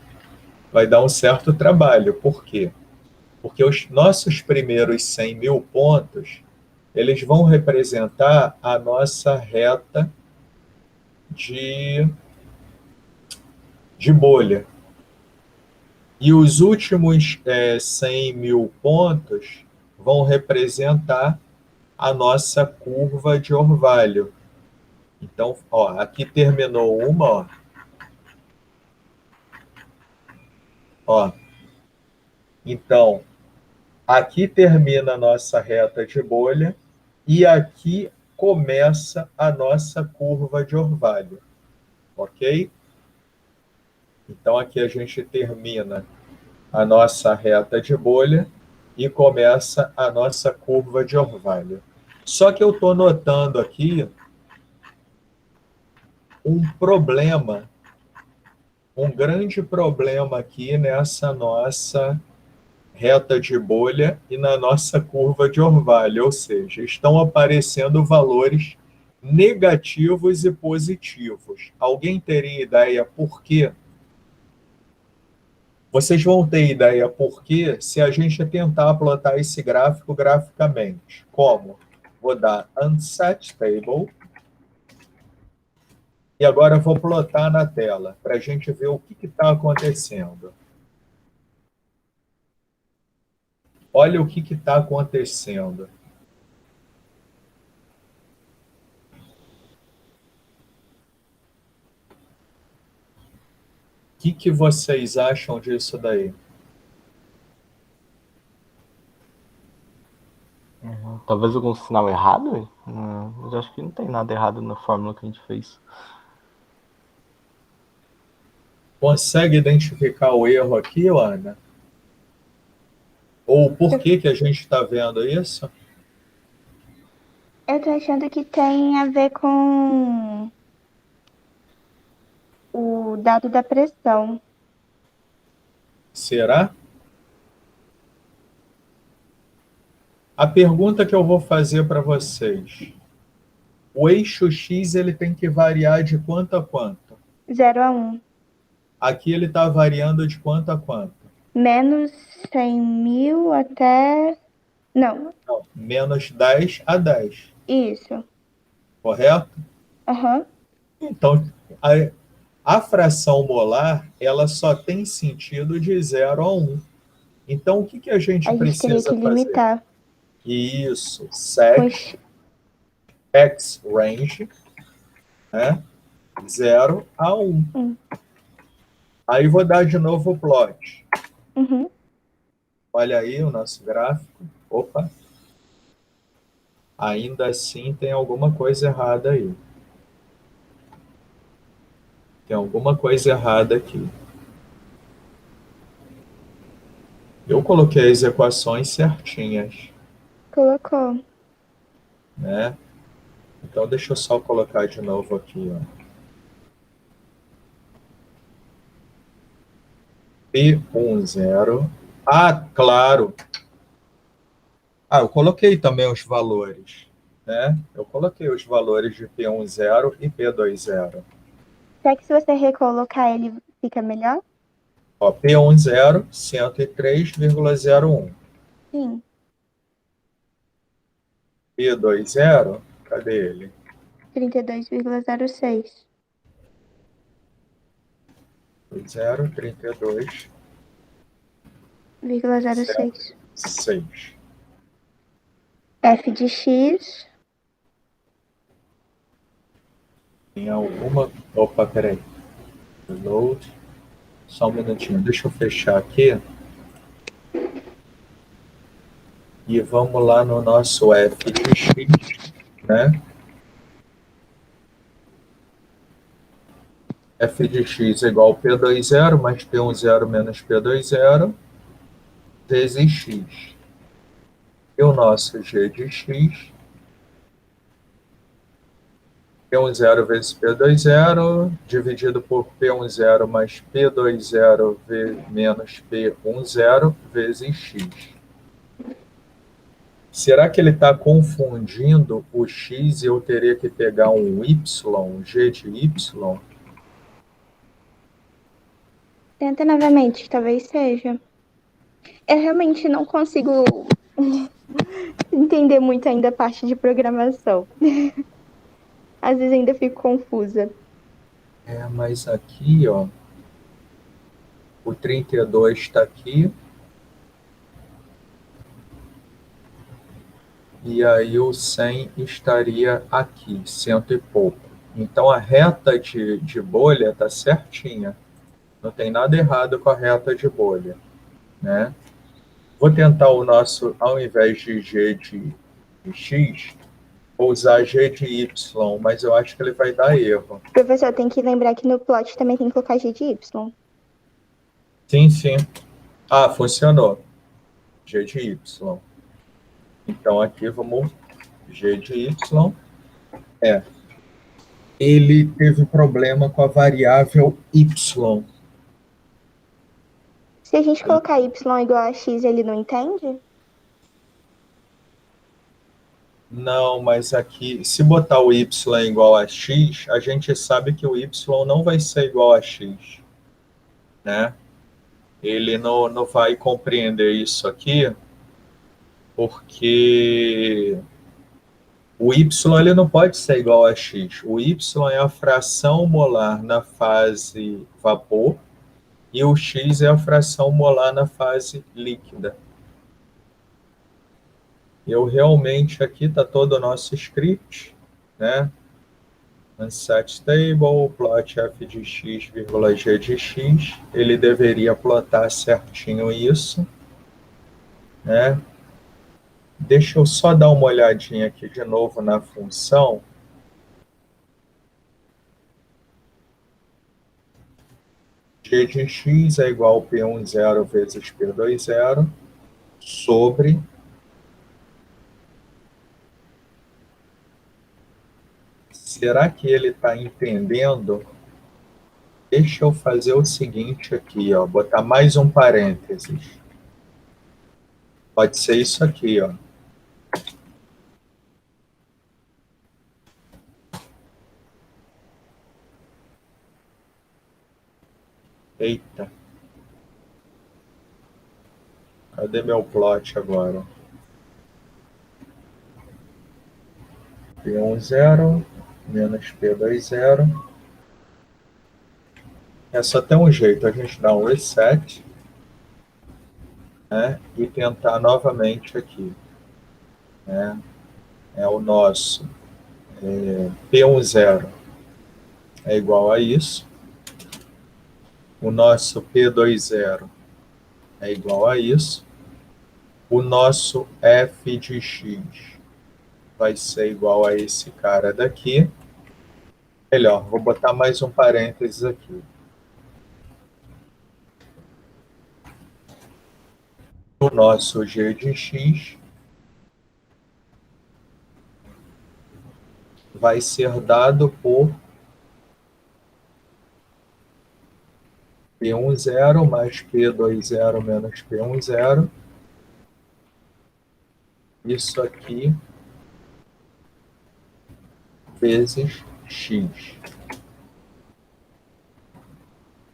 vai dar um certo trabalho. Por quê? Porque os nossos primeiros 100.000 pontos, eles vão representar a nossa reta de bolha. E os últimos 100.000 pontos vão representar a nossa curva de orvalho. Então, ó, aqui terminou uma, ó. Então, Aqui termina a nossa reta de bolha e aqui começa a nossa curva de orvalho, ok? Então, aqui a gente termina a nossa reta de bolha e começa a nossa curva de orvalho. Só que eu estou notando aqui um problema, um grande problema aqui nessa nossa reta de bolha e na nossa curva de orvalho, ou seja, estão aparecendo valores negativos e positivos. Alguém teria ideia por quê? Vocês vão ter ideia por quê se a gente tentar plotar esse gráfico graficamente. Como? Vou dar unset table e agora vou plotar na tela para a gente ver o que está acontecendo. Olha o que está acontecendo. O que vocês acham disso daí? Talvez algum sinal errado? Mas acho que não tem nada errado na fórmula que a gente fez. Consegue identificar o erro aqui, Ana? Ou por que a gente está vendo isso? Eu tô achando que tem a ver com o dado da pressão. Será? A pergunta que eu vou fazer para vocês. O eixo X ele tem que variar de quanto a quanto? 0 a 1. Aqui ele está variando de quanto a quanto? Menos 100.000 até... Não, Não, menos 10 a 10. isso. Correto? Aham. Então, a fração molar, ela só tem sentido de 0 a 1. Então, o que a gente A gente teria precisa que fazer? limitar. Isso, set x range, né? 0 a 1. Aí vou dar de novo o plot. Uhum. Olha aí o nosso gráfico. Opa! Ainda assim tem alguma coisa errada aí. Tem alguma coisa errada aqui. Eu coloquei as equações certinhas, Colocou. né? Então deixa eu só colocar de novo aqui, ó. P10. Ah, claro. Ah, eu coloquei também os valores, né? Eu coloquei os valores de P10 e P20. Será que se você recolocar ele fica melhor? Ó, P10, 103,01. Sim. P20, cadê ele? 32,06. 0,32. 0,06. 6. F de X. Tem alguma... Opa, peraí. Load. Só um minutinho. Deixa eu fechar aqui. E vamos lá no nosso F de X, né? F de X é igual a P20 mais P10 menos P20 vezes X. E o nosso G de X, P10 vezes P20 dividido por P10 mais P20 menos P10 vezes X. Será que ele está confundindo o X e eu teria que pegar um Y, G de Y? Tenta novamente, talvez seja. Eu realmente não consigo entender muito ainda a parte de programação. Às vezes ainda fico confusa. Mas aqui, ó, o 32 está aqui. E aí o 100 estaria aqui, 100 e pouco. Então a reta de bolha está certinha. Não tem nada errado com a reta de bolha, né? Vou tentar o nosso, ao invés de G de X, vou usar G de Y, mas eu acho que ele vai dar erro. Professor, tem que lembrar que no plot também tem que colocar G de Y. Sim, sim. Ah, funcionou. G de Y. Então aqui vamos G de Y. Ele teve problema com a variável Y. Se a gente colocar Y igual a X, ele não entende? Não, mas aqui, se botar o Y igual a X, a gente sabe que o Y não vai ser igual a X, né? Ele não vai compreender isso aqui, porque o Y ele não pode ser igual a X. O Y é a fração molar na fase vapor e o X é a fração molar na fase líquida. Eu realmente, aqui está todo o nosso script, né? Unset table, plot f de x, g de x. Ele deveria plotar certinho isso, né? Deixa eu só dar uma olhadinha aqui de novo na função. G de x é igual a P10 vezes P20 sobre... Será que ele está entendendo? Deixa eu fazer o seguinte aqui, ó, botar mais um parênteses. Pode ser isso aqui, ó. Eita. Cadê meu plot agora? P10 menos P20. É só ter um jeito, a gente dá um reset, né, e tentar novamente aqui. Né? É o nosso P10 é igual a isso. O nosso P20 é igual a isso. O nosso f de x vai ser igual a esse cara daqui. Melhor, vou botar mais um parênteses aqui. O nosso g de x vai ser dado por P10 mais P20 menos P10. Isso aqui vezes x.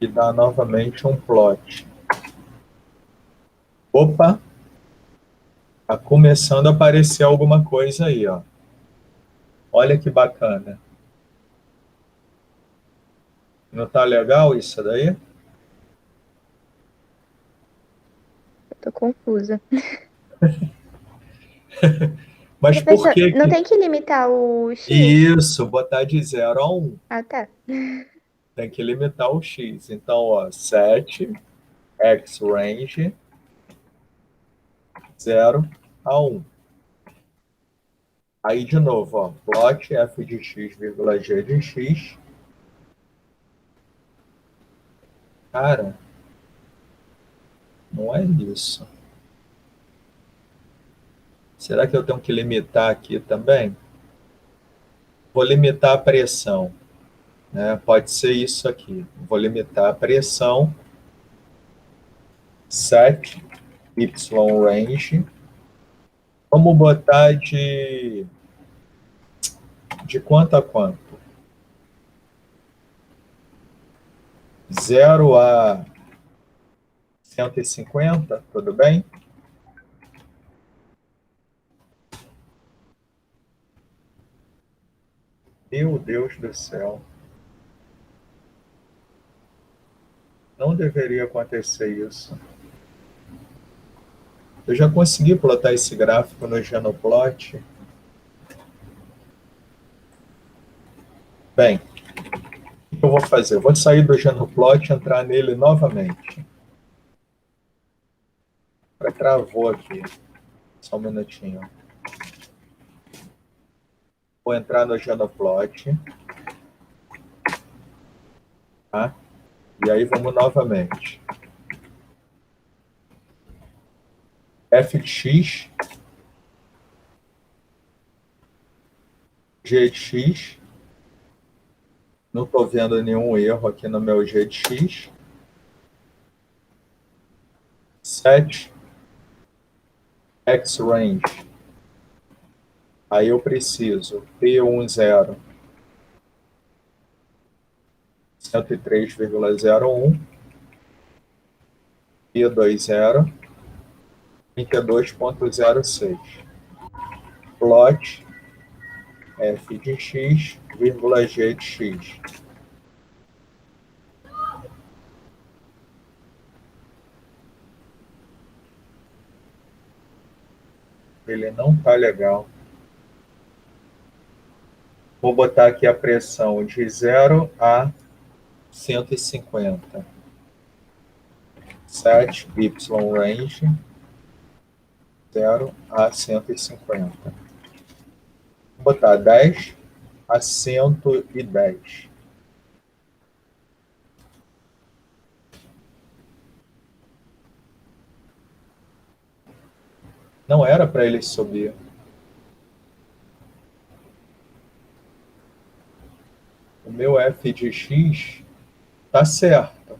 E dá novamente um plot. Opa! Está começando a aparecer alguma coisa aí, ó. Olha que bacana. Não tá legal isso daí? Tô confusa. Mas por que Não tem que limitar o X? Isso, botar de 0 a 1. Ah, tá. Tem que limitar o X. Então, ó, set x range 0 a 1. Aí, de novo, ó, plot f de x, g de x. Cara, não é isso. Será que eu tenho que limitar aqui também? Vou limitar a pressão. Né? Pode ser isso aqui. Vou limitar a pressão. Set y range. Vamos botar de quanto a quanto? 0 a 150, tudo bem? Meu Deus do céu. Não deveria acontecer isso. Eu já consegui plotar esse gráfico no Genoplot. Bem, o que eu vou fazer? Eu vou sair do Genoplot e entrar nele novamente. Travou aqui. Só um minutinho. Vou entrar no Genoplot. Tá? E aí vamos novamente. F de x, G de x. Não estou vendo nenhum erro aqui no meu G de x. 7 x range. Aí eu preciso P10 103,01, P20 32,06. Plot f de x, vírgula g de x. Ele não tá legal. Vou botar aqui a pressão de 0 a 150. 7 y range 0 a 150. Vou botar 10 a 110. Não era para ele subir. O meu f de x tá certo.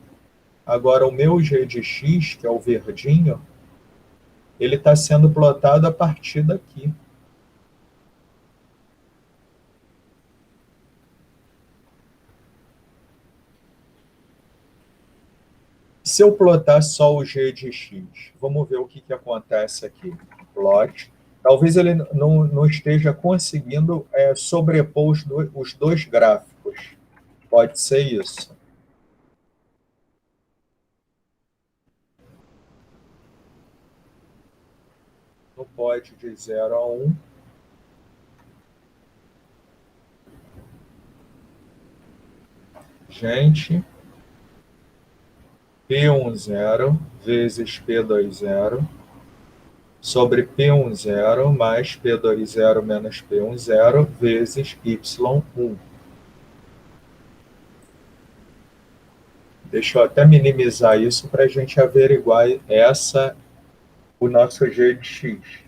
Agora o meu g de x, que é o verdinho, ele está sendo plotado a partir daqui. Se eu plotar só o g de x, vamos ver o que acontece aqui. Plot. Talvez ele não esteja conseguindo sobrepor os dois gráficos. Pode ser isso. No pode de 0 a 1. Gente, P10 vezes P20 sobre P10 mais P20 menos P10 vezes Y1. Deixa eu até minimizar isso para a gente averiguar o nosso G de x.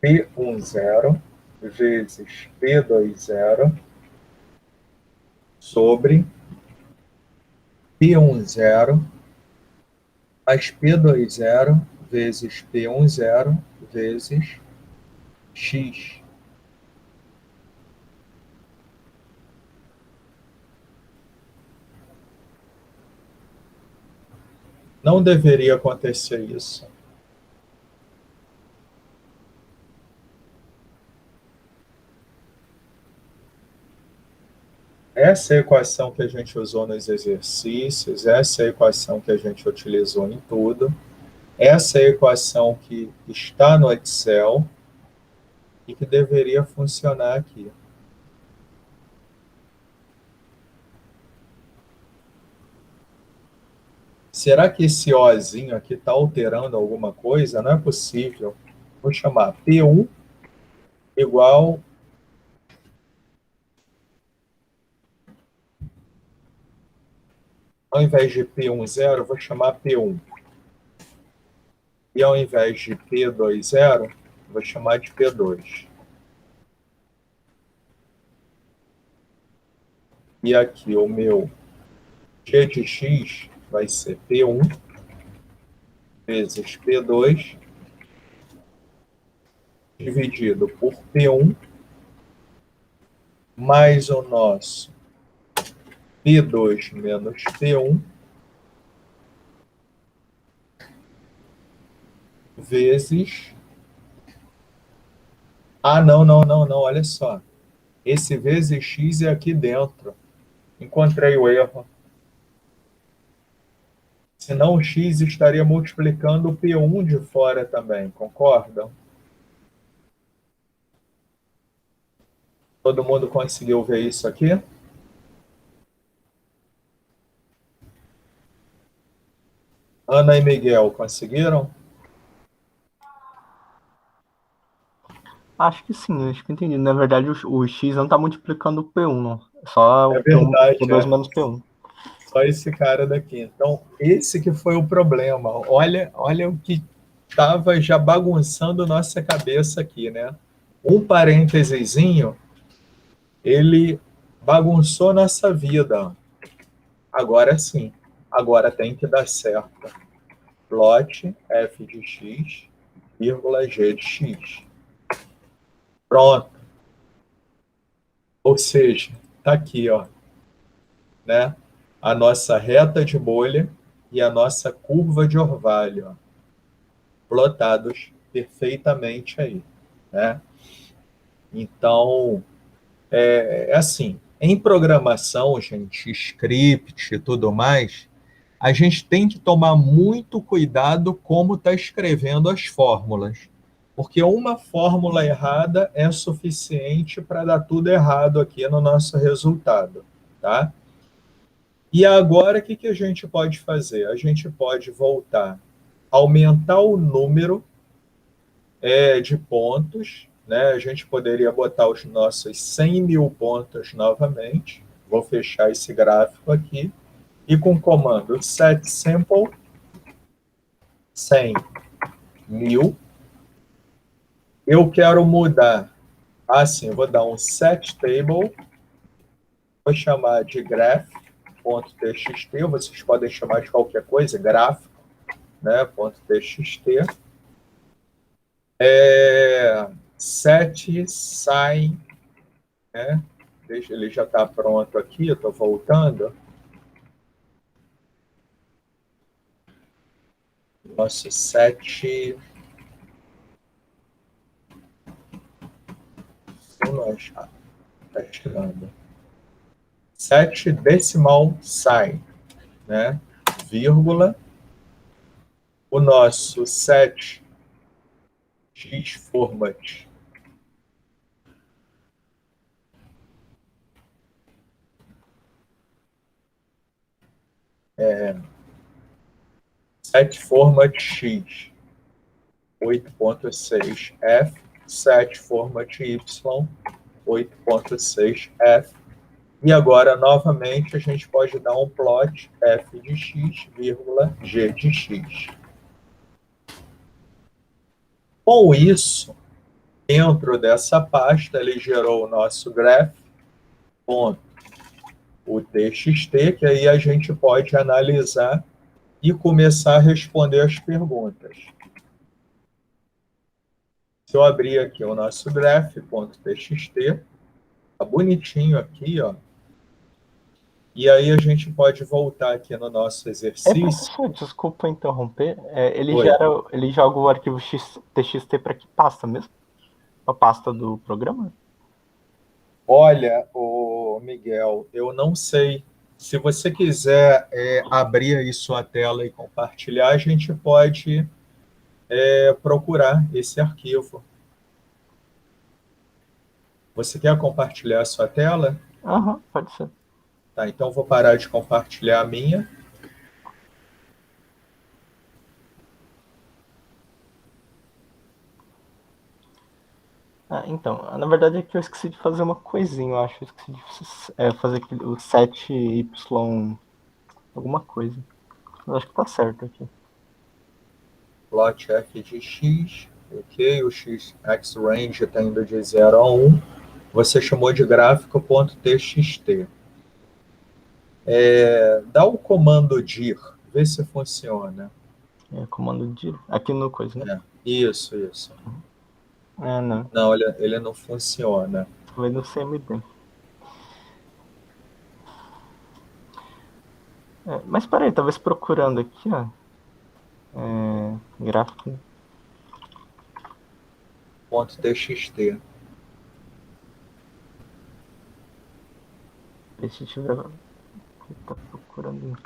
P10 vezes P20 sobre P10 mais P20 vezes P10 vezes x. Não deveria acontecer isso. Essa é a equação que a gente usou nos exercícios, essa é a equação que a gente utilizou em tudo, essa é a equação que está no Excel e que deveria funcionar aqui. Será que esse Ozinho aqui está alterando alguma coisa? Não é possível. Vou chamar P1 igual ao invés de P10, vou chamar P1. E ao invés de P20, vou chamar de P2. E aqui o meu G de x vai ser P1 vezes P2 dividido por P1 mais o nosso P2 menos P1 vezes... Ah, não, olha só. Esse vezes x é aqui dentro. Encontrei o erro. Senão o x estaria multiplicando o P1 de fora também, concordam? Todo mundo conseguiu ver isso aqui? Ana e Miguel, conseguiram? Acho que sim, acho que entendi. Na verdade, o X não tá multiplicando o P1, não. É só É o P1, verdade, P2 menos P1. Só esse cara daqui. Então, esse que foi o problema. Olha o que estava já bagunçando nossa cabeça aqui, né? Um parêntesezinho, ele bagunçou nossa vida. Agora sim, agora tem que dar certo. Plot f de x, vírgula g de x. Pronto. Ou seja, tá aqui, ó, né? A nossa reta de bolha e a nossa curva de orvalho, ó, plotados perfeitamente aí, né? Então, é assim, em programação, gente, script e tudo mais, a gente tem que tomar muito cuidado como está escrevendo as fórmulas, porque uma fórmula errada é suficiente para dar tudo errado aqui no nosso resultado, tá? E agora, o que, que a gente pode fazer? A gente pode voltar, aumentar o número de pontos, né? A gente poderia botar os nossos 100 mil pontos novamente. Vou fechar esse gráfico aqui. E com o comando set sample 100 mil, eu quero mudar. Assim, eu vou dar um set table, vou chamar de graph.txt, vocês podem chamar de qualquer coisa, gráfico, né? .txt. Set sign, né? Ele já está pronto aqui, eu estou voltando. Nosso set. Está tirando. Set decimal sign, né? Vírgula. O nosso set x format set format x 8.6 f, set format y 8.6 f. E agora, novamente, a gente pode dar um plot f de x, vírgula, g de x. Com isso, dentro dessa pasta, ele gerou o nosso graph.txt, que aí a gente pode analisar e começar a responder as perguntas. Se eu abrir aqui o nosso graph.txt, tá bonitinho aqui, ó. E aí a gente pode voltar aqui no nosso exercício. Professor, desculpa interromper. Oi. Ele joga o arquivo TXT para que pasta mesmo? A pasta do programa? Olha, Miguel, eu não sei. Se você quiser abrir aí sua tela e compartilhar, a gente pode procurar esse arquivo. Você quer compartilhar a sua tela? Aham, pode ser. Tá, então eu vou parar de compartilhar a minha. Então, na verdade é que eu esqueci de fazer uma coisinha, eu acho. Eu esqueci de fazer o 7y alguma coisa. Mas acho que tá certo aqui. Plot f de x, ok, o x range está indo de 0 a 1. Você chamou de gráfico.txt. Dá o comando dir, vê se funciona. Comando dir. Aqui no coisa, né? Isso. Não. Não, ele não funciona. Tô vendo o CMD. Mas peraí, talvez procurando aqui, ó. Gráfico. .txt. Se tiver. Tá procurando.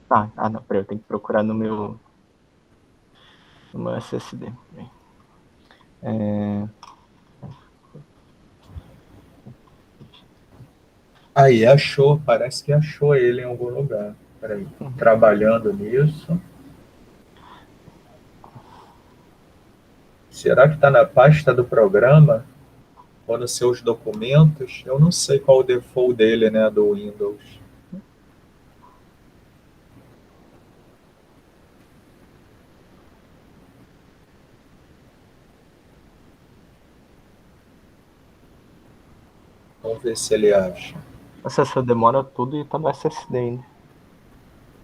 Tá, não, peraí, eu tenho que procurar no meu SSD. Aí, achou, parece que achou ele em algum lugar. Peraí, trabalhando nisso. Será que está na pasta do programa? Ou nos seus documentos? Eu não sei qual o default dele, né, do Windows. Vamos ver se ele acha. Essa demora tudo e tá no SSD ainda.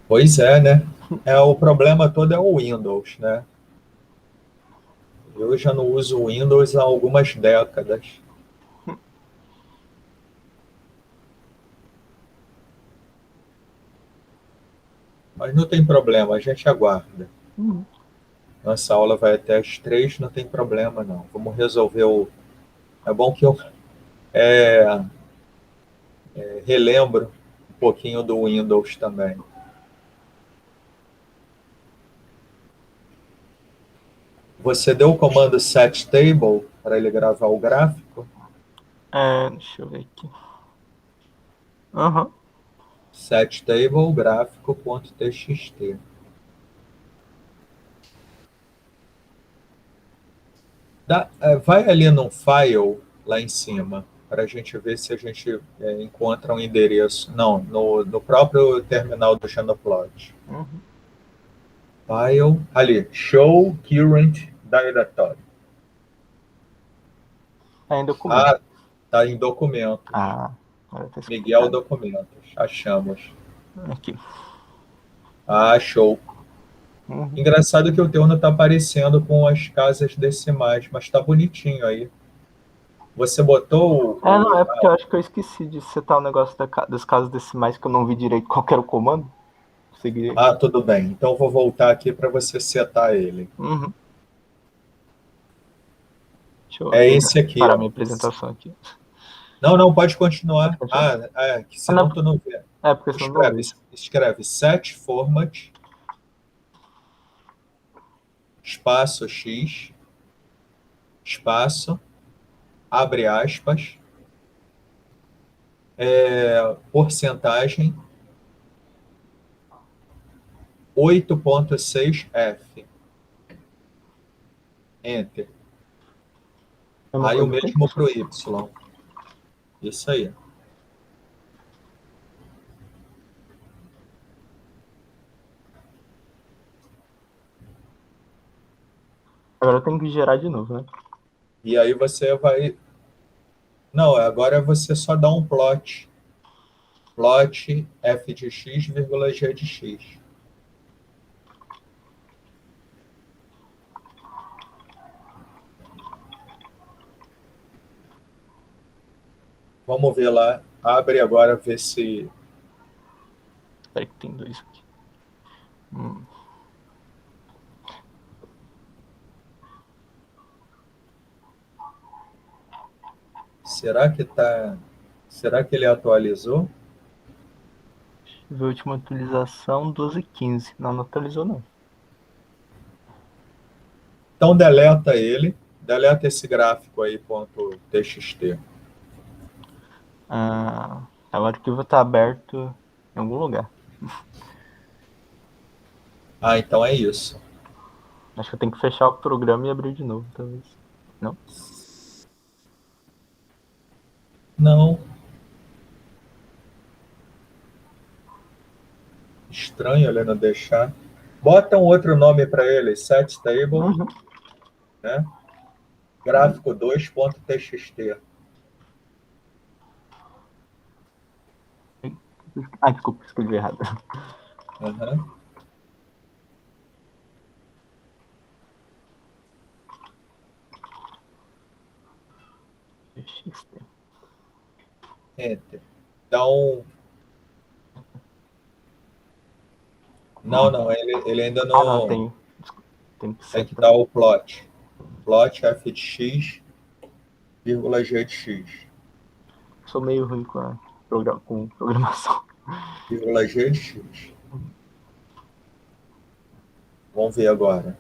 Pois é, né? O problema todo é o Windows, né? Eu já não uso o Windows há algumas décadas. Mas não tem problema, a gente aguarda. Nossa aula vai até às 3, não tem problema não. Vamos resolver o... É bom que eu relembro um pouquinho do Windows também. Você deu o comando setTable para ele gravar o gráfico? Deixa eu ver aqui. Aham. SetTable gráfico.txt. Vai ali no file, lá em cima, para a gente ver se a gente encontra um endereço. Não, no próprio terminal do Xenoplot. File, ali, Show Current Directory. Tá em documento. Tá em documentos. Agora tá Miguel Documentos. Achamos. aqui. Show. Engraçado que o teu não tá aparecendo com as casas decimais, mas tá bonitinho aí. Você botou não, é porque eu acho que eu esqueci de setar o negócio das casas decimais que eu não vi direito qual era o comando. Consegui. Tudo bem. Então eu vou voltar aqui para você setar ele. Deixa eu Esse aqui. parar minha apresentação aqui. Não, pode continuar. Que senão tu não vê. Porque senão não vê. Escreve set format espaço x espaço abre aspas porcentagem 8.6F. Enter. Aí o mesmo para o Y. Isso aí. Agora eu tenho que gerar de novo, né? E aí você vai... Não, agora você só dá um plot. Plot f de x, vírgula g de x. Vamos ver lá. Abre agora, ver se... Espera que tem dois aqui. Será que ele atualizou? Deixa eu ver a última atualização, 12.15. Não atualizou não. Então deleta ele. Deleta esse gráfico aí, .txt. O arquivo está aberto em algum lugar. Então é isso. Acho que eu tenho que fechar o programa e abrir de novo, talvez. Não? Não. Estranho ele não deixar. Bota um outro nome para ele, setTable, né? Gráfico 2.txt. Desculpa, escrevi errado. Enter. Então... Não, ele ainda não... não, tem que dar o plot. Plot f de x, vírgula g de x. Sou meio ruim com programação. Vírgula g de x. Vamos ver agora.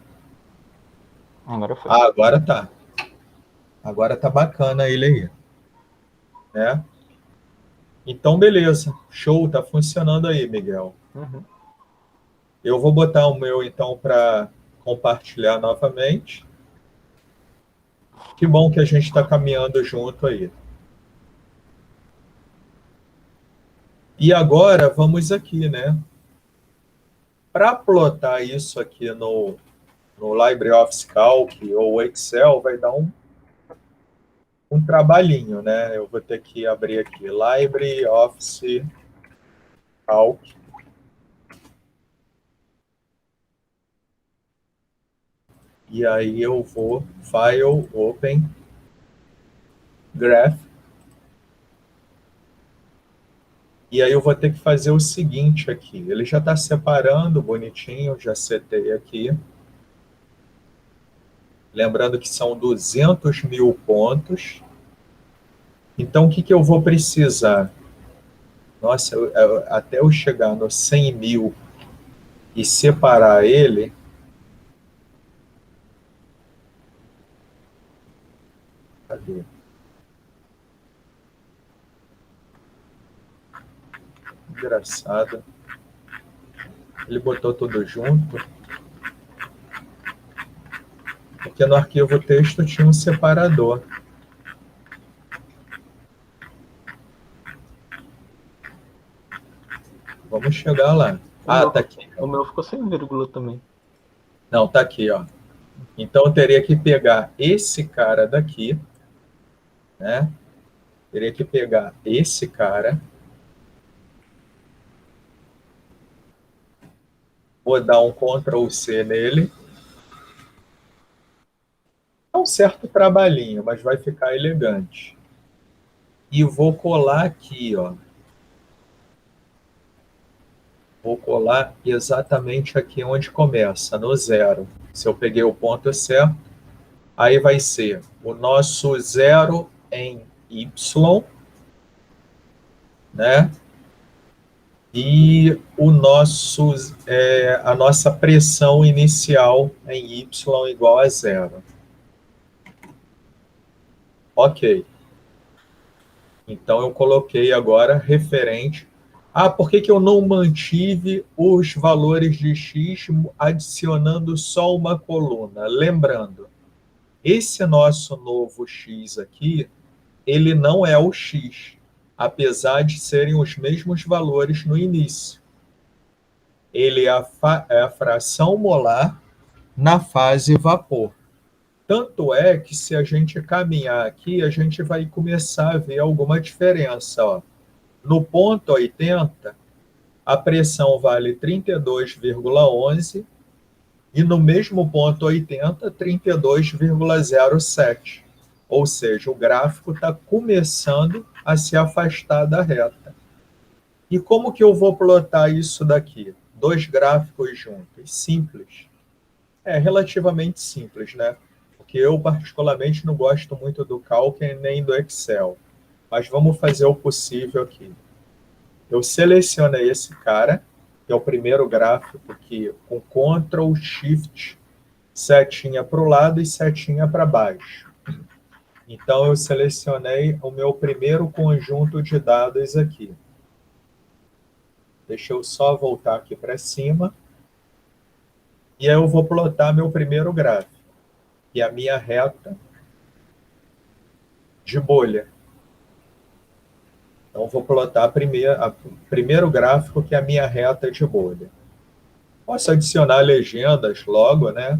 Agora foi. Agora tá. Agora tá bacana ele aí. Né? Então, beleza. Show, tá funcionando aí, Miguel. Eu vou botar o meu, então, para compartilhar novamente. Que bom que a gente está caminhando junto aí. E agora vamos aqui, né? Para plotar isso aqui no LibreOffice Calc ou Excel, vai dar um trabalhinho, né? Eu vou ter que abrir aqui LibreOffice Calc. E aí eu vou File, Open, Graph. E aí eu vou ter que fazer o seguinte aqui. Ele já está separando bonitinho, já setei aqui. Lembrando que são 200 mil pontos. Então, o que eu vou precisar? Nossa, até eu chegar no 100 mil e separar ele, cadê? Engraçado. Ele botou tudo junto. Porque no arquivo texto tinha um separador. Vamos chegar lá. Tá aqui. O meu ficou sem vírgula também. Não, tá aqui, ó. Então eu teria que pegar esse cara daqui, né? Teria que pegar esse cara. Vou dar um Ctrl C nele. É um certo trabalhinho, mas vai ficar elegante. E vou colar aqui, ó. Vou colar exatamente aqui onde começa, no 0. Se eu peguei o ponto certo, aí vai ser o nosso 0 em Y, né? E o nosso, a nossa pressão inicial em Y igual a 0. Ok. Então eu coloquei agora referente. Por que eu não mantive os valores de X adicionando só uma coluna? Lembrando, esse nosso novo X aqui, ele não é o X, apesar de serem os mesmos valores no início. Ele é a fração molar na fase vapor. Tanto é que se a gente caminhar aqui, a gente vai começar a ver alguma diferença, ó. No ponto 80, a pressão vale 32,11 e no mesmo ponto 80, 32,07. Ou seja, o gráfico está começando a se afastar da reta. E como que eu vou plotar isso daqui? Dois gráficos juntos? Simples. É relativamente simples, né? Porque eu particularmente não gosto muito do Calc nem do Excel. Mas vamos fazer o possível aqui. Eu selecionei esse cara, que é o primeiro gráfico aqui, com Ctrl, Shift, setinha para o lado e setinha para baixo. Então, eu selecionei o meu primeiro conjunto de dados aqui. Deixa eu só voltar aqui para cima. E aí eu vou plotar meu primeiro gráfico, que é a minha reta de bolha. Então, vou plotar primeiro gráfico, que é a minha reta de bolha. Posso adicionar legendas logo, né?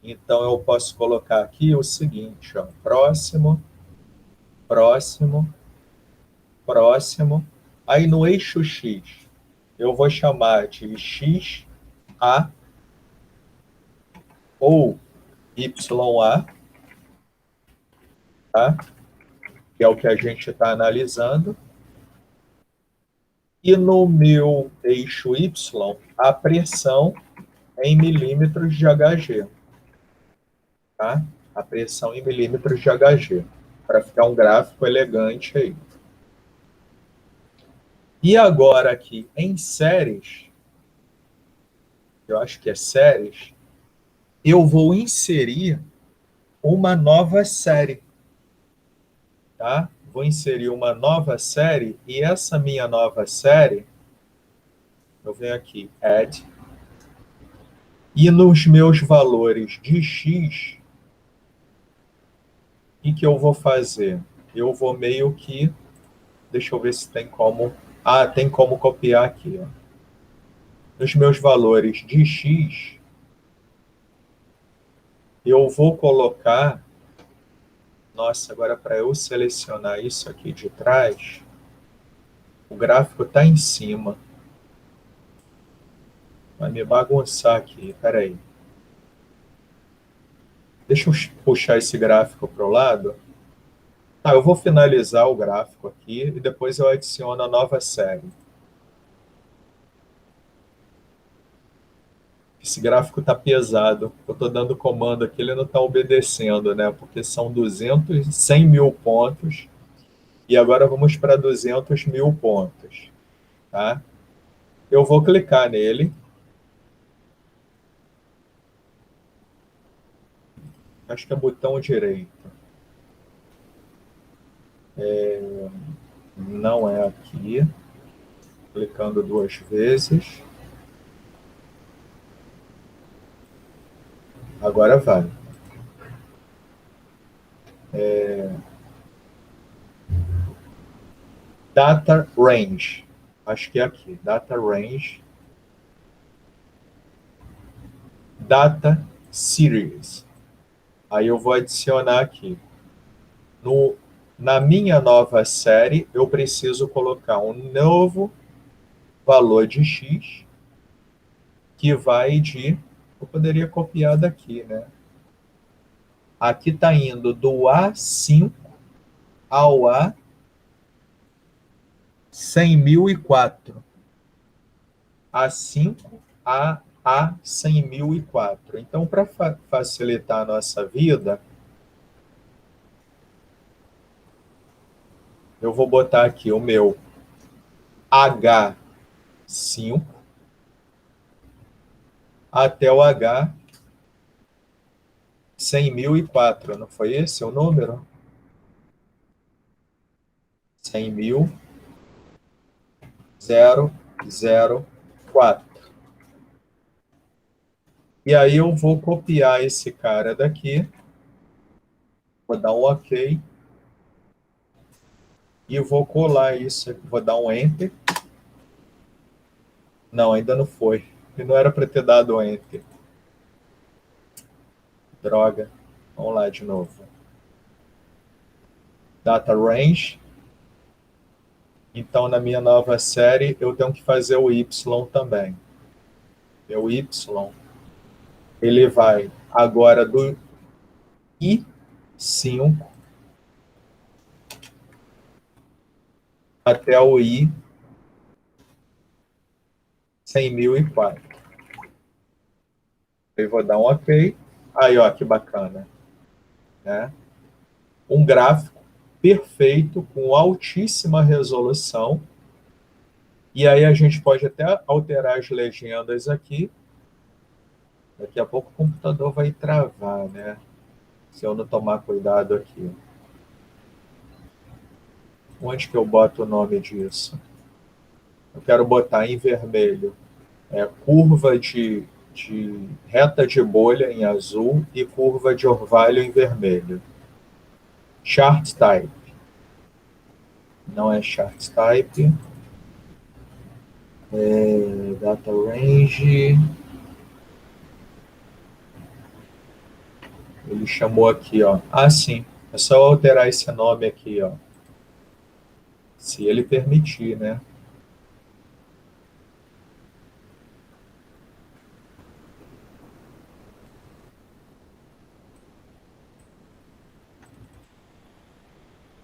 Então, eu posso colocar aqui o seguinte, ó, próximo, próximo, próximo. Aí, no eixo X, eu vou chamar de XA ou YA, tá? Que é o que a gente está analisando. E no meu eixo Y, a pressão em milímetros de Hg. Tá? A pressão em milímetros de Hg, para ficar um gráfico elegante aí. E agora aqui, em séries, eu acho que é séries, eu vou inserir uma nova série. Tá? Vou inserir uma nova série, e essa minha nova série, eu venho aqui, Add, e nos meus valores de X, que eu vou fazer? Eu vou meio que... Deixa eu ver se tem como... Ah, tem como copiar aqui. Ó. Nos meus valores de X, eu vou colocar... Nossa, agora para eu selecionar isso aqui de trás, o gráfico está em cima. Vai me bagunçar aqui, peraí. Deixa eu puxar esse gráfico para o lado. Tá, eu vou finalizar o gráfico aqui e depois eu adiciono a nova série. Esse gráfico está pesado. Eu estou dando comando aqui, ele não está obedecendo, né? Porque são 100 mil pontos. E agora vamos para 200 mil pontos. Tá? Eu vou clicar nele. Acho que é botão direito. Não é aqui. Clicando 2 vezes. Agora vai. Data Range. Acho que é aqui. Data Range. Data Series. Aí eu vou adicionar aqui. Na minha nova série, eu preciso colocar um novo valor de X que vai de... Eu poderia copiar daqui, né? Aqui está indo do A5 ao A100.004. A5 a A100.004. Então, para facilitar a nossa vida, eu vou botar aqui o meu H5 até o H100.004. Não foi esse o número? 100.004. E aí eu vou copiar esse cara daqui, vou dar um OK, e vou colar isso aqui, vou dar um Enter. Não, ainda não foi. E não era para ter dado Enter. Droga. Vamos lá de novo. Data Range. Então, na minha nova série, eu tenho que fazer o Y também. O Y, ele vai agora do I5 até o I100.004. Eu vou dar um OK. Aí, ó, que bacana. Né? Um gráfico perfeito, com altíssima resolução. E aí a gente pode até alterar as legendas aqui. Daqui a pouco o computador vai travar, né? Se eu não tomar cuidado aqui. Onde que eu boto o nome disso? Eu quero botar em vermelho. Curva de reta de bolha em azul e curva de orvalho em vermelho. Chart Type. Não é Chart Type. Data Range. Ele chamou aqui, ó. Ah, sim. É só alterar esse nome aqui, ó. Se ele permitir, né?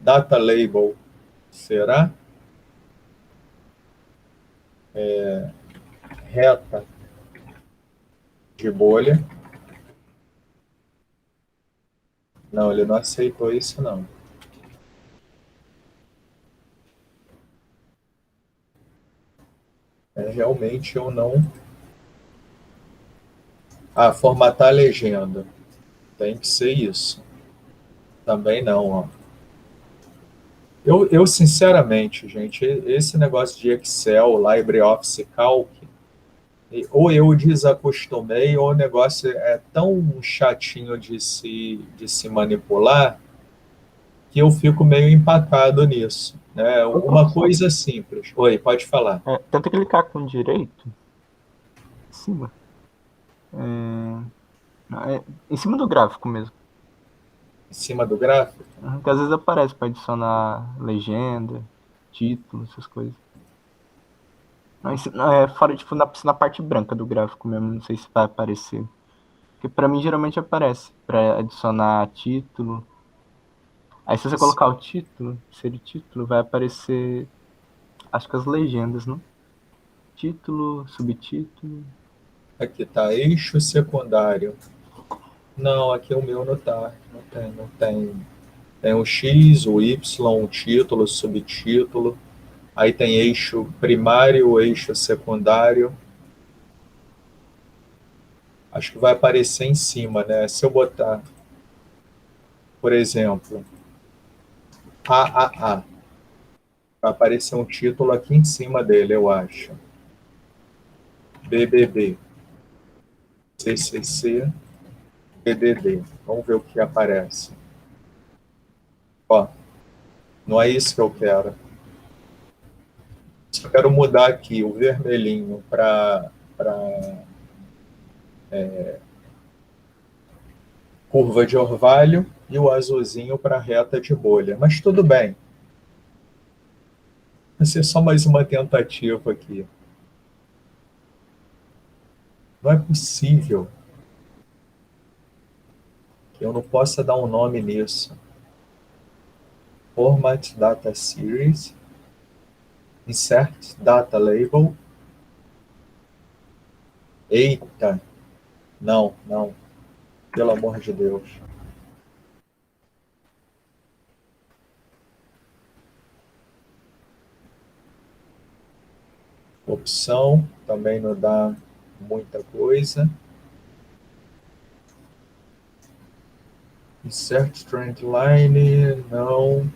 Data Label. Será? Reta de bolha. Não, ele não aceitou isso, não. Realmente eu não... Ah, formatar a legenda. Tem que ser isso. Também não, ó. Eu sinceramente, gente, esse negócio de Excel, LibreOffice Calc, ou eu desacostumei, ou o negócio é tão chatinho de se manipular, que eu fico meio empacado nisso, né? Uma professor, coisa simples. Oi, pode falar. tenta clicar com direito em cima. Em cima do gráfico mesmo. Em cima do gráfico? Que às vezes aparece para adicionar legenda, título, essas coisas. Não, fora, tipo, na parte branca do gráfico mesmo, não sei se vai aparecer. Porque pra mim geralmente aparece, para adicionar título. Aí se você colocar o título, ser o título, vai aparecer, acho que as legendas, não? Título, subtítulo. Aqui tá eixo secundário. Não, aqui o meu não tá. Não tem. Tem o X, o Y, o título, o subtítulo. Aí tem eixo primário, eixo secundário. Acho que vai aparecer em cima, né? Se eu botar, por exemplo, AAA, vai aparecer um título aqui em cima dele, eu acho. BBB, CCC, DDD. Vamos ver o que aparece. Ó, não é isso que eu quero. Só quero mudar aqui o vermelhinho para curva de orvalho e o azulzinho para reta de bolha. Mas tudo bem. Vai ser só mais uma tentativa aqui. Não é possível que eu não possa dar um nome nisso. Format Data Series, Insert Data Label. Eita! Não, não. Pelo amor de Deus. Opção, também não dá muita coisa. Insert Trend Line, não.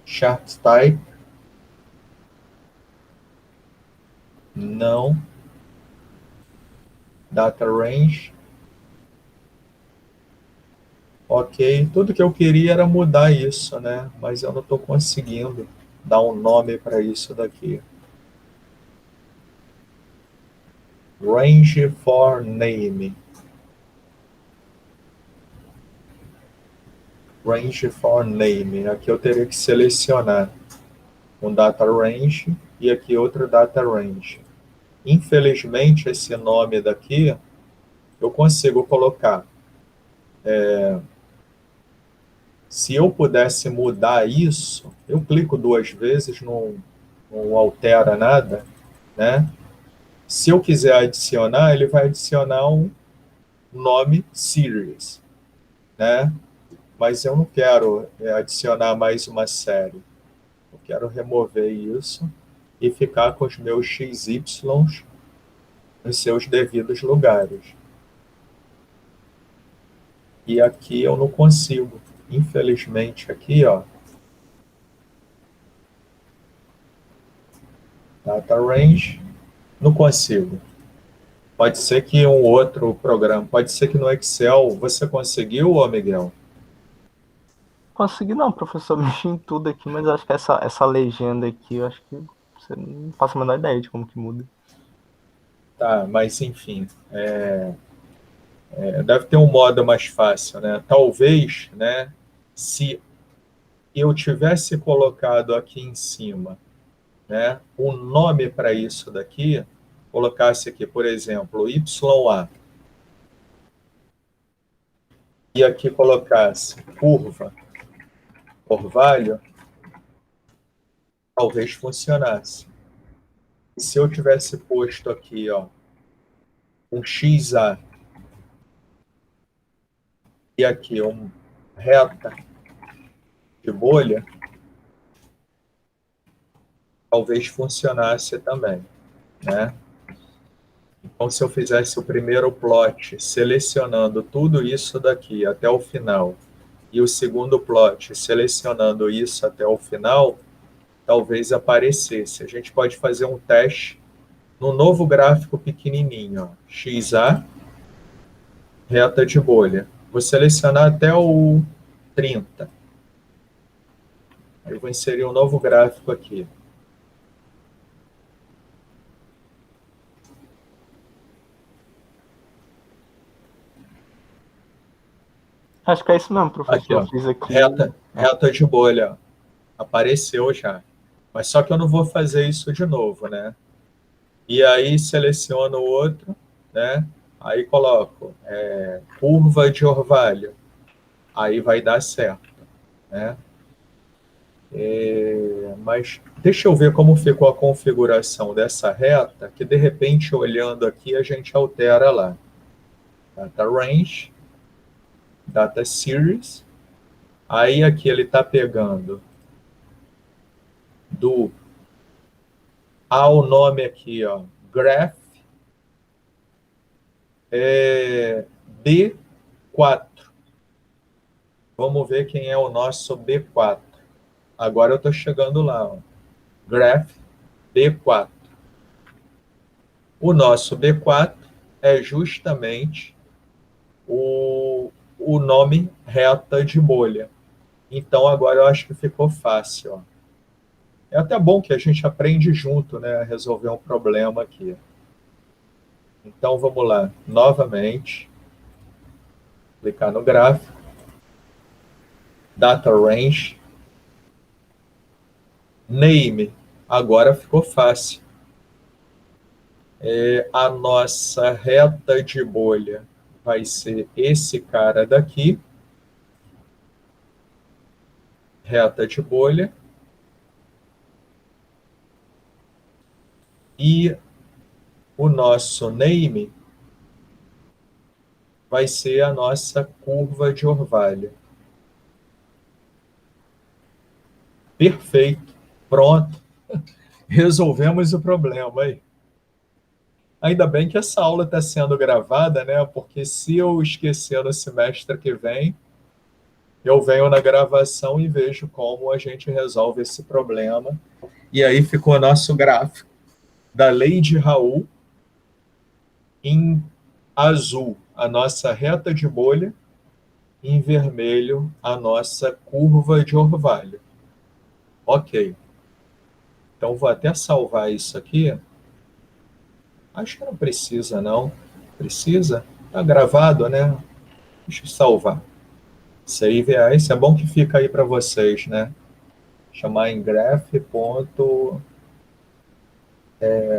Chart Type, não. Data Range. Ok, tudo que eu queria era mudar isso, né? Mas eu não estou conseguindo dar um nome para isso daqui. Range for Name. Range for Name. Aqui eu teria que selecionar um data range e aqui outro data range. Infelizmente, esse nome daqui eu consigo colocar. Se eu pudesse mudar isso, eu clico 2 vezes, não altera nada, né? Se eu quiser adicionar, ele vai adicionar um nome series, né? Mas eu não quero adicionar mais uma série. Eu quero remover isso e ficar com os meus XY nos seus devidos lugares. E aqui eu não consigo. Infelizmente, aqui, ó, Data Range, não consigo. Pode ser que um outro programa, pode ser que no Excel você conseguiu, ô Miguel? Consegui não, professor, mexi em tudo aqui, mas acho que essa legenda aqui, eu acho que você não passa a menor ideia de como que muda. Tá, mas enfim, deve ter um modo mais fácil, né? Talvez, né, se eu tivesse colocado aqui em cima, né, um nome para isso daqui, colocasse aqui, por exemplo, YA, e aqui colocasse curva, orvalho, talvez funcionasse. E se eu tivesse posto aqui, ó, um XA e aqui um reta de bolha, talvez funcionasse também, né? Então, se eu fizesse o primeiro plot selecionando tudo isso daqui até o final, e o segundo plot selecionando isso até o final, talvez aparecesse. A gente pode fazer um teste no novo gráfico pequenininho, ó, XA, reta de bolha. Vou selecionar até o 30. Aí eu vou inserir um novo gráfico aqui. Acho que é isso mesmo, professor. Aqui, ó. Eu fiz aqui. Reta de bolha, ó. Apareceu já. Mas só que eu não vou fazer isso de novo, né? E aí seleciono o outro, né? Aí coloco curva de orvalho. Aí vai dar certo, né? Mas deixa eu ver como ficou a configuração dessa reta, que de repente, olhando aqui, a gente altera lá. Data Range, Data Series. Aí aqui ele está pegando o nome aqui, ó, Graph, B4. Vamos ver quem é o nosso B4. Agora eu estou chegando lá, ó. Graph B4. O nosso B4 é justamente o nome reta de bolha. Então agora eu acho que ficou fácil. Ó. É até bom que a gente aprende junto, né, a resolver um problema aqui. Então vamos lá, novamente, clicar no gráfico, Data Range, Name, agora ficou fácil. A nossa reta de bolha vai ser esse cara daqui, reta de bolha, e o nosso name vai ser a nossa curva de orvalho. Perfeito, pronto, resolvemos o problema aí. Ainda bem que essa aula está sendo gravada, né? Porque se eu esquecer no semestre que vem, eu venho na gravação e vejo como a gente resolve esse problema. E aí ficou o nosso gráfico da lei de Raul em azul, a nossa reta de bolha, em vermelho, a nossa curva de orvalho. Ok. Então, vou até salvar isso aqui. Acho que não precisa, não. Precisa? Está gravado, né? Deixa eu salvar. Save as. É bom que fica aí para vocês, né? Chamar em graph.ods.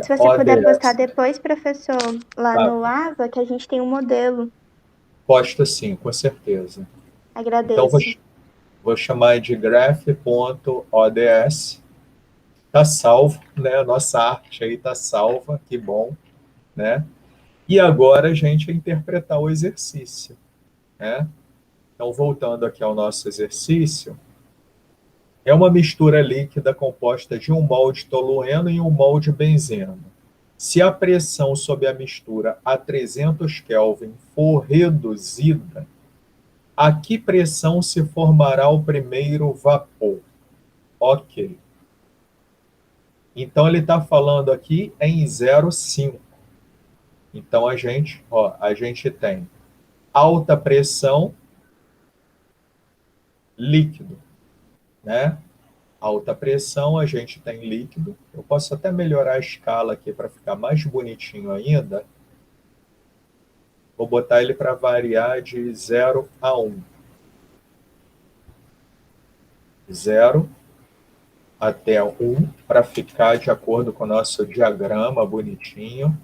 Se você puder postar depois, professor, lá Tá. no AVA, que a gente tem um modelo. Posto sim, com certeza. Então, Agradeço. vou chamar de graph.ods. Está salvo, né? A nossa arte aí está salva, que bom, né? E agora a gente vai interpretar o exercício, né? Então, voltando aqui ao nosso exercício, é uma mistura líquida composta de um mol de tolueno e um mol de benzeno. Se a pressão sob a mistura a 300 Kelvin for reduzida, a que pressão se formará o primeiro vapor? Ok. Então, ele está falando aqui em 0,5. Então, a gente tem alta pressão, líquido, né? Alta pressão, a gente tem líquido. Eu posso até melhorar a escala aqui para ficar mais bonitinho ainda. Vou botar ele para variar de 0 a 1. 0 até 1, para ficar de acordo com o nosso diagrama bonitinho.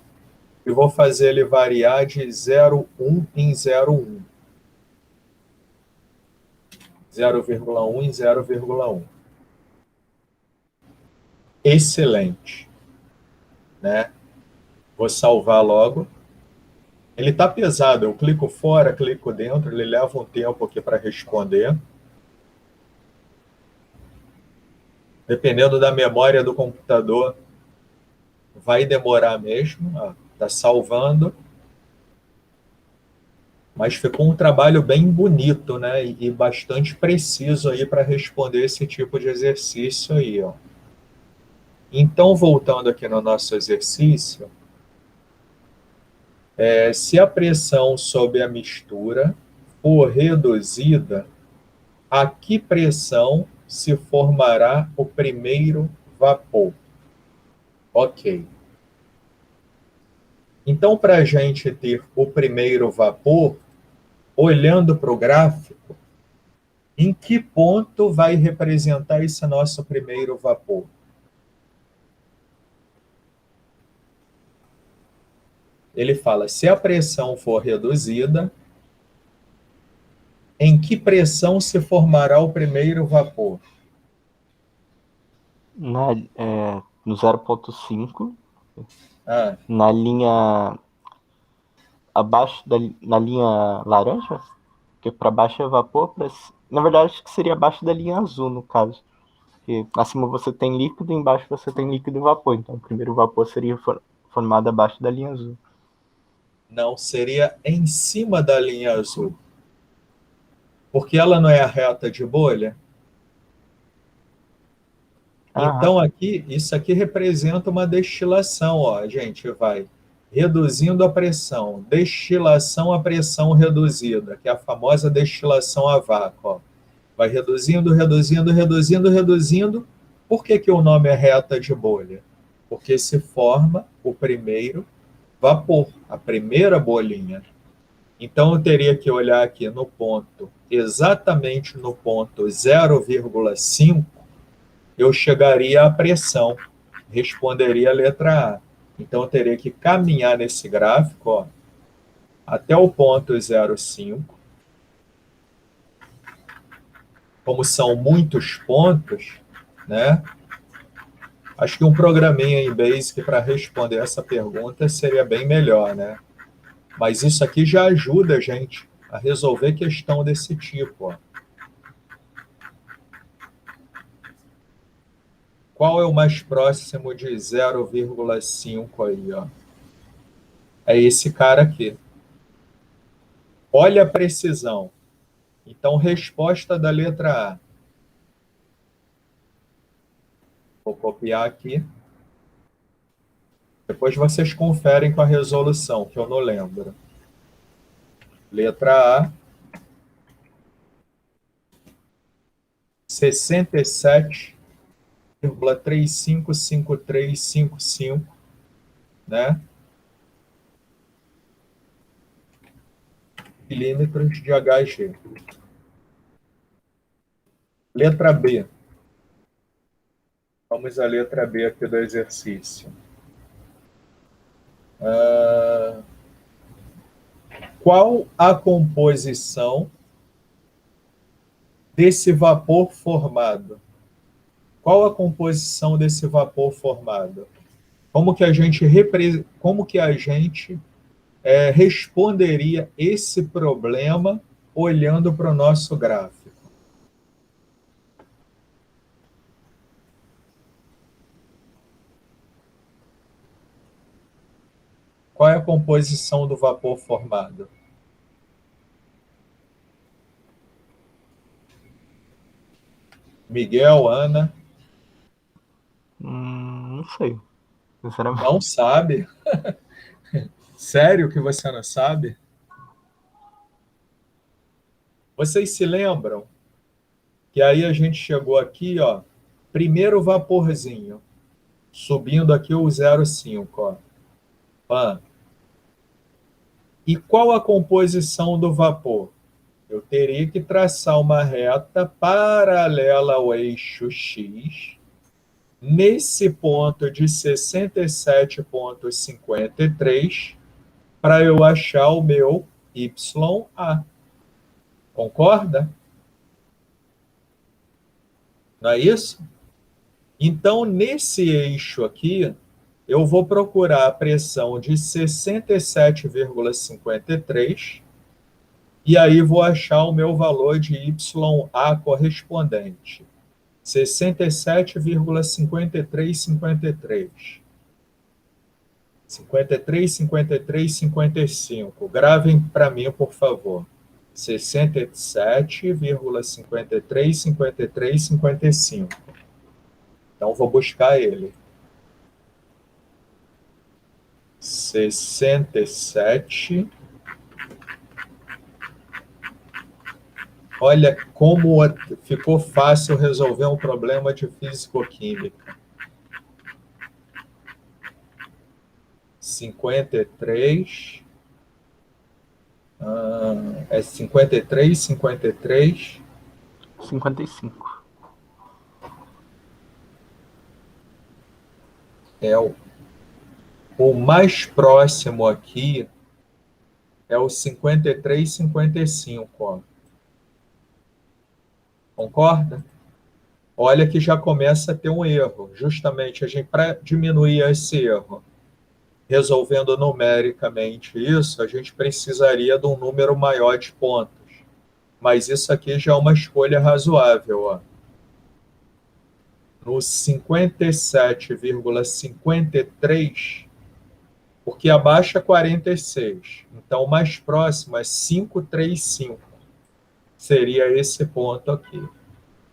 E vou fazer ele variar de 0,1 em 0,1. 0,1 em 0,1. Excelente. Né? Vou salvar logo. Ele está pesado, eu clico fora, clico dentro, ele leva um tempo aqui para responder. Dependendo da memória do computador, vai demorar mesmo. Está salvando. Mas ficou um trabalho bem bonito, né? E bastante preciso aí para responder esse tipo de exercício aí, ó. Então, voltando aqui no nosso exercício, se a pressão sob a mistura for reduzida, a que pressão se formará o primeiro vapor? Ok. Então, para a gente ter o primeiro vapor, olhando para o gráfico, em que ponto vai representar esse nosso primeiro vapor? Ele fala, se a pressão for reduzida, em que pressão se formará o primeiro vapor? No 0,5, Ah, na linha abaixo na linha laranja, porque para baixo é vapor, na verdade acho que seria abaixo da linha azul no caso, porque acima você tem líquido, embaixo você tem líquido e vapor, então o primeiro vapor seria formado abaixo da linha azul. não, seria em cima da linha azul. Porque ela não é a reta de bolha. Então, isso aqui representa uma destilação, ó, a gente vai reduzindo a pressão, destilação a pressão reduzida, que é a famosa destilação a vácuo, ó. Vai reduzindo, reduzindo, reduzindo, reduzindo. Por que que o nome é reta de bolha? Porque se forma o primeiro vapor, a primeira bolinha. Então, eu teria que olhar aqui no ponto, exatamente no ponto 0,5, eu chegaria à pressão, responderia a letra A. Então, eu teria que caminhar nesse gráfico, ó, até o ponto 0,5. Como são muitos pontos, né? Acho que um programinha em Basic para responder essa pergunta seria bem melhor, né? Mas isso aqui já ajuda a gente a resolver questão desse tipo, ó. Qual é o mais próximo de 0,5 aí, ó? É esse cara aqui. Olha a precisão. Então, resposta da letra A. Vou copiar aqui. Depois vocês conferem com a resolução, que eu não lembro. Letra A. 67,355355, né? Milímetros de Hg. Letra B. Vamos à letra B aqui do exercício. Qual a composição desse vapor formado? Qual a composição desse vapor formado? Como que a gente responderia esse problema olhando para o nosso gráfico? Qual é a composição do vapor formado? Miguel, Ana? Não sei, sinceramente. Não sabe? Sério que você não sabe? Vocês se lembram que aí a gente chegou aqui, ó, primeiro vaporzinho, subindo aqui o 0,5, ó. Pan. E qual a composição do vapor? Eu teria que traçar uma reta paralela ao eixo X, nesse ponto de 67,53, para eu achar o meu YA. Concorda? Não é isso? Então, nesse eixo aqui, eu vou procurar a pressão de 67,53 e aí vou achar o meu valor de YA correspondente. 67,5353. 53, 53, 55. Gravem para mim, por favor. 67,53, 53, 55. Então, vou buscar ele. 67 Olha como ficou fácil resolver um problema de físico-química. 53. É 53, 53. 55. É o mais próximo aqui é o 53, 55, ó. Concorda? Olha que já começa a ter um erro. Justamente, para diminuir esse erro, resolvendo numericamente isso, a gente precisaria de um número maior de pontos. Mas isso aqui já é uma escolha razoável, ó. No 57,53, porque abaixo é 46. Então, o mais próximo é 535. Seria esse ponto aqui.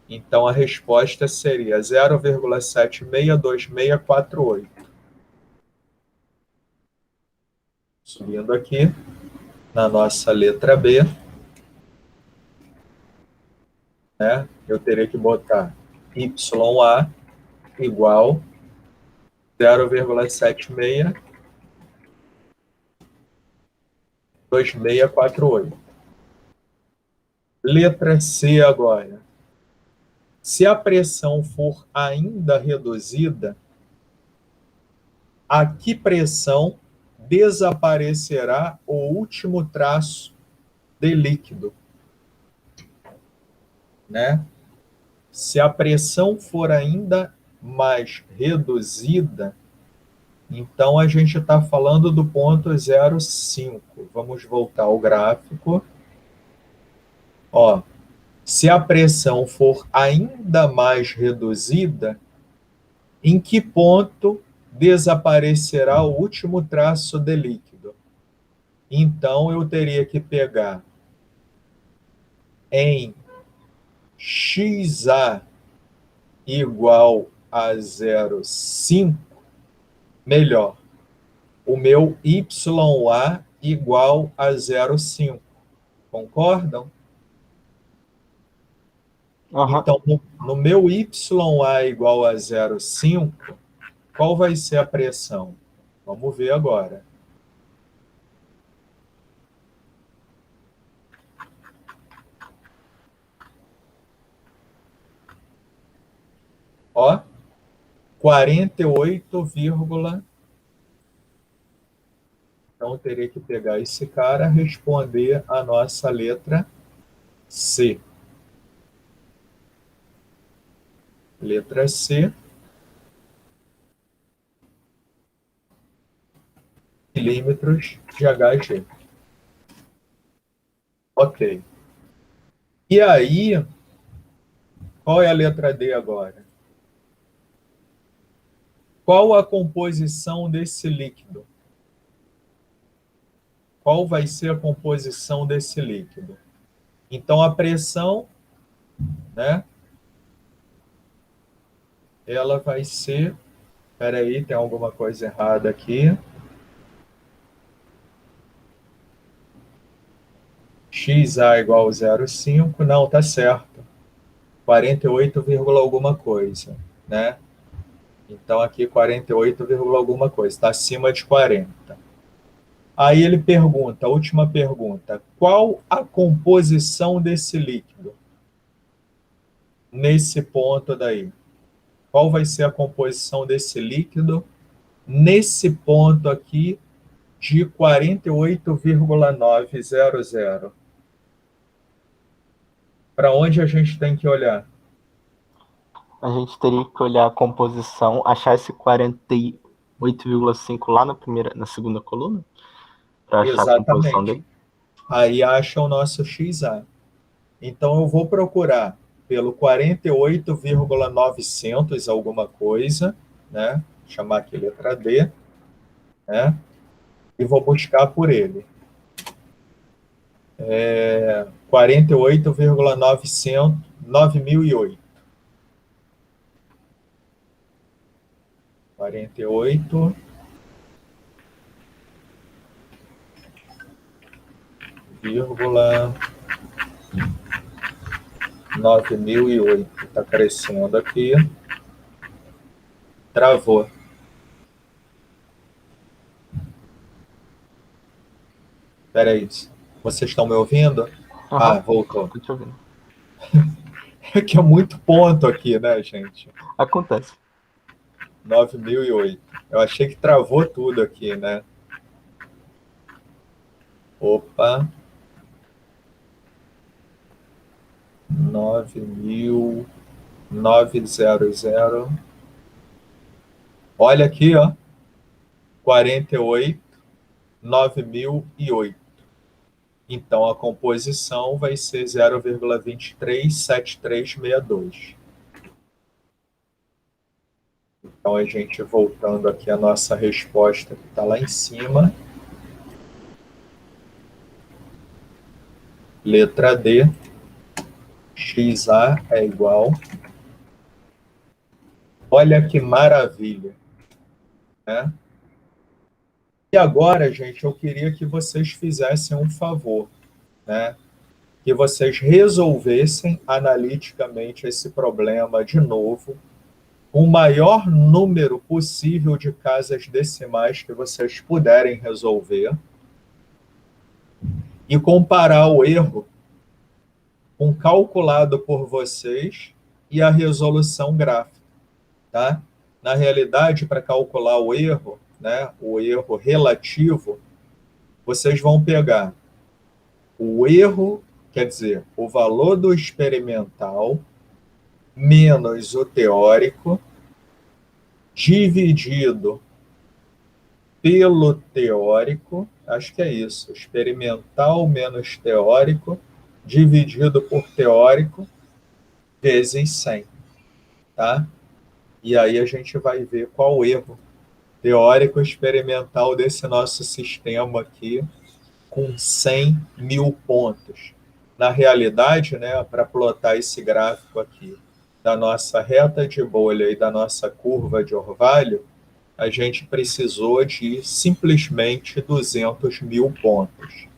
Então, a resposta seria 0,762648. Subindo aqui, na nossa letra B, né, eu teria que botar YA igual 0,762648. Letra C agora. Se a pressão for ainda reduzida, a que pressão desaparecerá o último traço de líquido? Né? Se a pressão for ainda mais reduzida, então a gente está falando do ponto 0,5. Vamos voltar ao gráfico. Ó, se a pressão for ainda mais reduzida, em que ponto desaparecerá o último traço de líquido? Então, eu teria que pegar em XA igual a 0,5, melhor, o meu YA igual a 0,5. Concordam? Uhum. Então, no meu YA igual a 0,5, qual vai ser a pressão? Vamos ver agora. Ó, 48, então eu teria que pegar esse cara e responder a nossa letra C. Letra C. Milímetros de Hg. Ok. E aí, qual é a letra D agora? Qual a composição desse líquido? Qual vai ser a composição desse líquido? Então, a pressão, né? Ela vai ser... Espera aí, tem alguma coisa errada aqui. XA igual a 0,5. Não, tá certo. 48, alguma coisa, né? Então, aqui 48, alguma coisa. Está acima de 40. Aí ele pergunta, a última pergunta, qual a composição desse líquido? Nesse ponto daí. Qual vai ser a composição desse líquido nesse ponto aqui de 48,900? Para onde a gente tem que olhar? A gente teria que olhar a composição, achar esse 48,5 lá na segunda coluna, para achar a composição dele. Aí acha o nosso XA. Então eu vou procurar pelo 48,900 alguma coisa, né? Chamar aqui letra D, né? E vou buscar por ele. 48,900, 9008. 48 vírgula 9.008. Está crescendo aqui. Travou. Espera aí. Vocês estão me ouvindo? Ah, voltou. Tô te ouvindo. É que é muito ponto aqui, né, gente? Acontece. 9.008. Eu achei que travou tudo aqui, né? Opa. 9.900. Olha aqui, ó. 48, 9.008. Então, a composição vai ser 0,237362. Então, a gente voltando aqui a nossa resposta que está lá em cima. Letra D. XA é igual. Olha que maravilha, né? E agora, gente, eu queria que vocês fizessem um favor, né? Que vocês resolvessem analiticamente esse problema de novo, o maior número possível de casas decimais que vocês puderem resolver, e comparar o erro com calculado por vocês e a resolução gráfica, tá? Na realidade, para calcular o erro, né, o erro relativo, vocês vão pegar o erro, quer dizer, o valor do experimental menos o teórico, dividido pelo teórico, acho que é isso, experimental menos teórico, dividido por teórico, vezes 100, tá? E aí a gente vai ver qual o erro teórico experimental desse nosso sistema aqui, com 100.000 pontos. Na realidade, né, para plotar esse gráfico aqui da nossa reta de bolha e da nossa curva de orvalho, a gente precisou de simplesmente 200.000 pontos.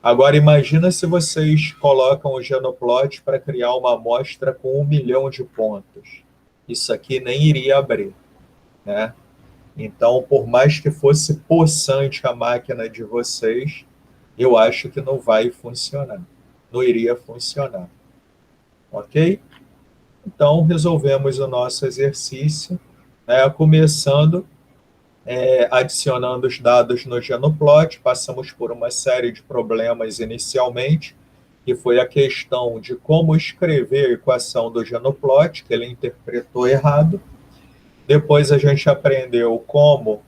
Agora, imagina se vocês colocam o Genoplot para criar uma amostra com 1 milhão de pontos. Isso aqui nem iria abrir, né? Então, por mais que fosse possante a máquina de vocês, eu acho que não vai funcionar. Não iria funcionar. Ok? Então, resolvemos o nosso exercício, né, começando adicionando os dados no Genoplot. Passamos por uma série de problemas inicialmente, que foi a questão de como escrever a equação do Genoplot, que ele interpretou errado. Depois a gente aprendeu como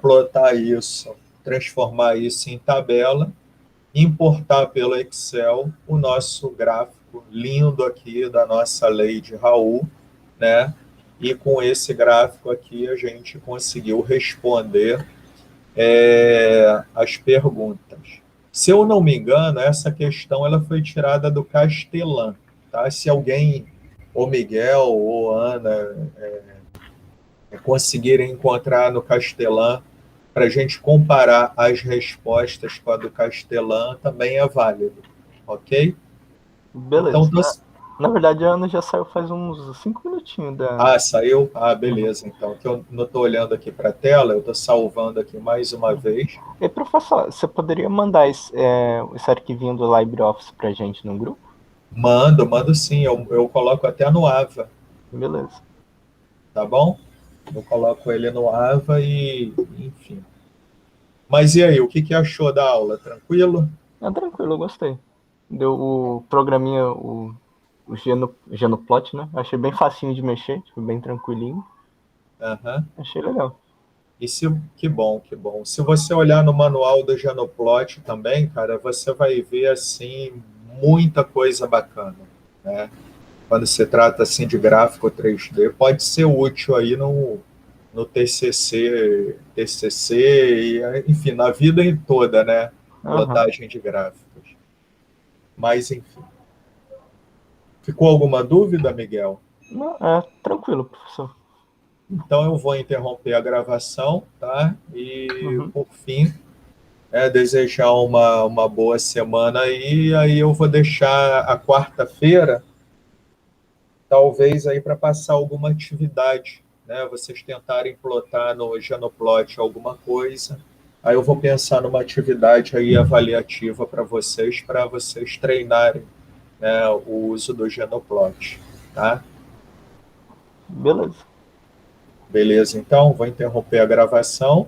plotar isso, transformar isso em tabela, importar pelo Excel o nosso gráfico lindo aqui da nossa lei de Raul, né? E com esse gráfico aqui a gente conseguiu responder as perguntas. Se eu não me engano, essa questão ela foi tirada do Castelã, tá? Se alguém, ou Miguel ou Ana, conseguirem encontrar no Castelã, para a gente comparar as respostas com a do Castelã, também é válido, ok? Beleza. Então, na verdade, a Ana já saiu faz uns 5 minutinhos Ah, saiu? Ah, beleza. Então, que eu não estou olhando aqui para a tela, eu estou salvando aqui mais uma vez. E, professor, você poderia mandar esse arquivinho do LibreOffice para a gente no grupo? Mando sim. Eu coloco até no AVA. Beleza. Tá bom? Eu coloco ele no AVA e, enfim. Mas e aí, o que achou da aula? Tranquilo? Tranquilo, eu gostei. Deu o programinha, o Genoplot, né? Achei bem facinho de mexer, tipo, bem tranquilinho. Uhum. Achei legal. E que bom, que bom. Se você olhar no manual do Genoplot também, cara, você vai ver, assim, muita coisa bacana, né? Quando se trata, assim, de gráfico 3D, pode ser útil aí no TCC, e, enfim, na vida toda, né? Plotagem de gráficos. Mas, enfim. Ficou alguma dúvida, Miguel? Não, tranquilo, professor. Então eu vou interromper a gravação, tá? E, por fim, desejar uma boa semana aí eu vou deixar a quarta-feira talvez aí para passar alguma atividade, né? Vocês tentarem plotar no Genoplot alguma coisa. Aí eu vou pensar numa atividade aí avaliativa para vocês treinarem, né, o uso do Genoplot, tá? Beleza. Beleza, então, vou interromper a gravação.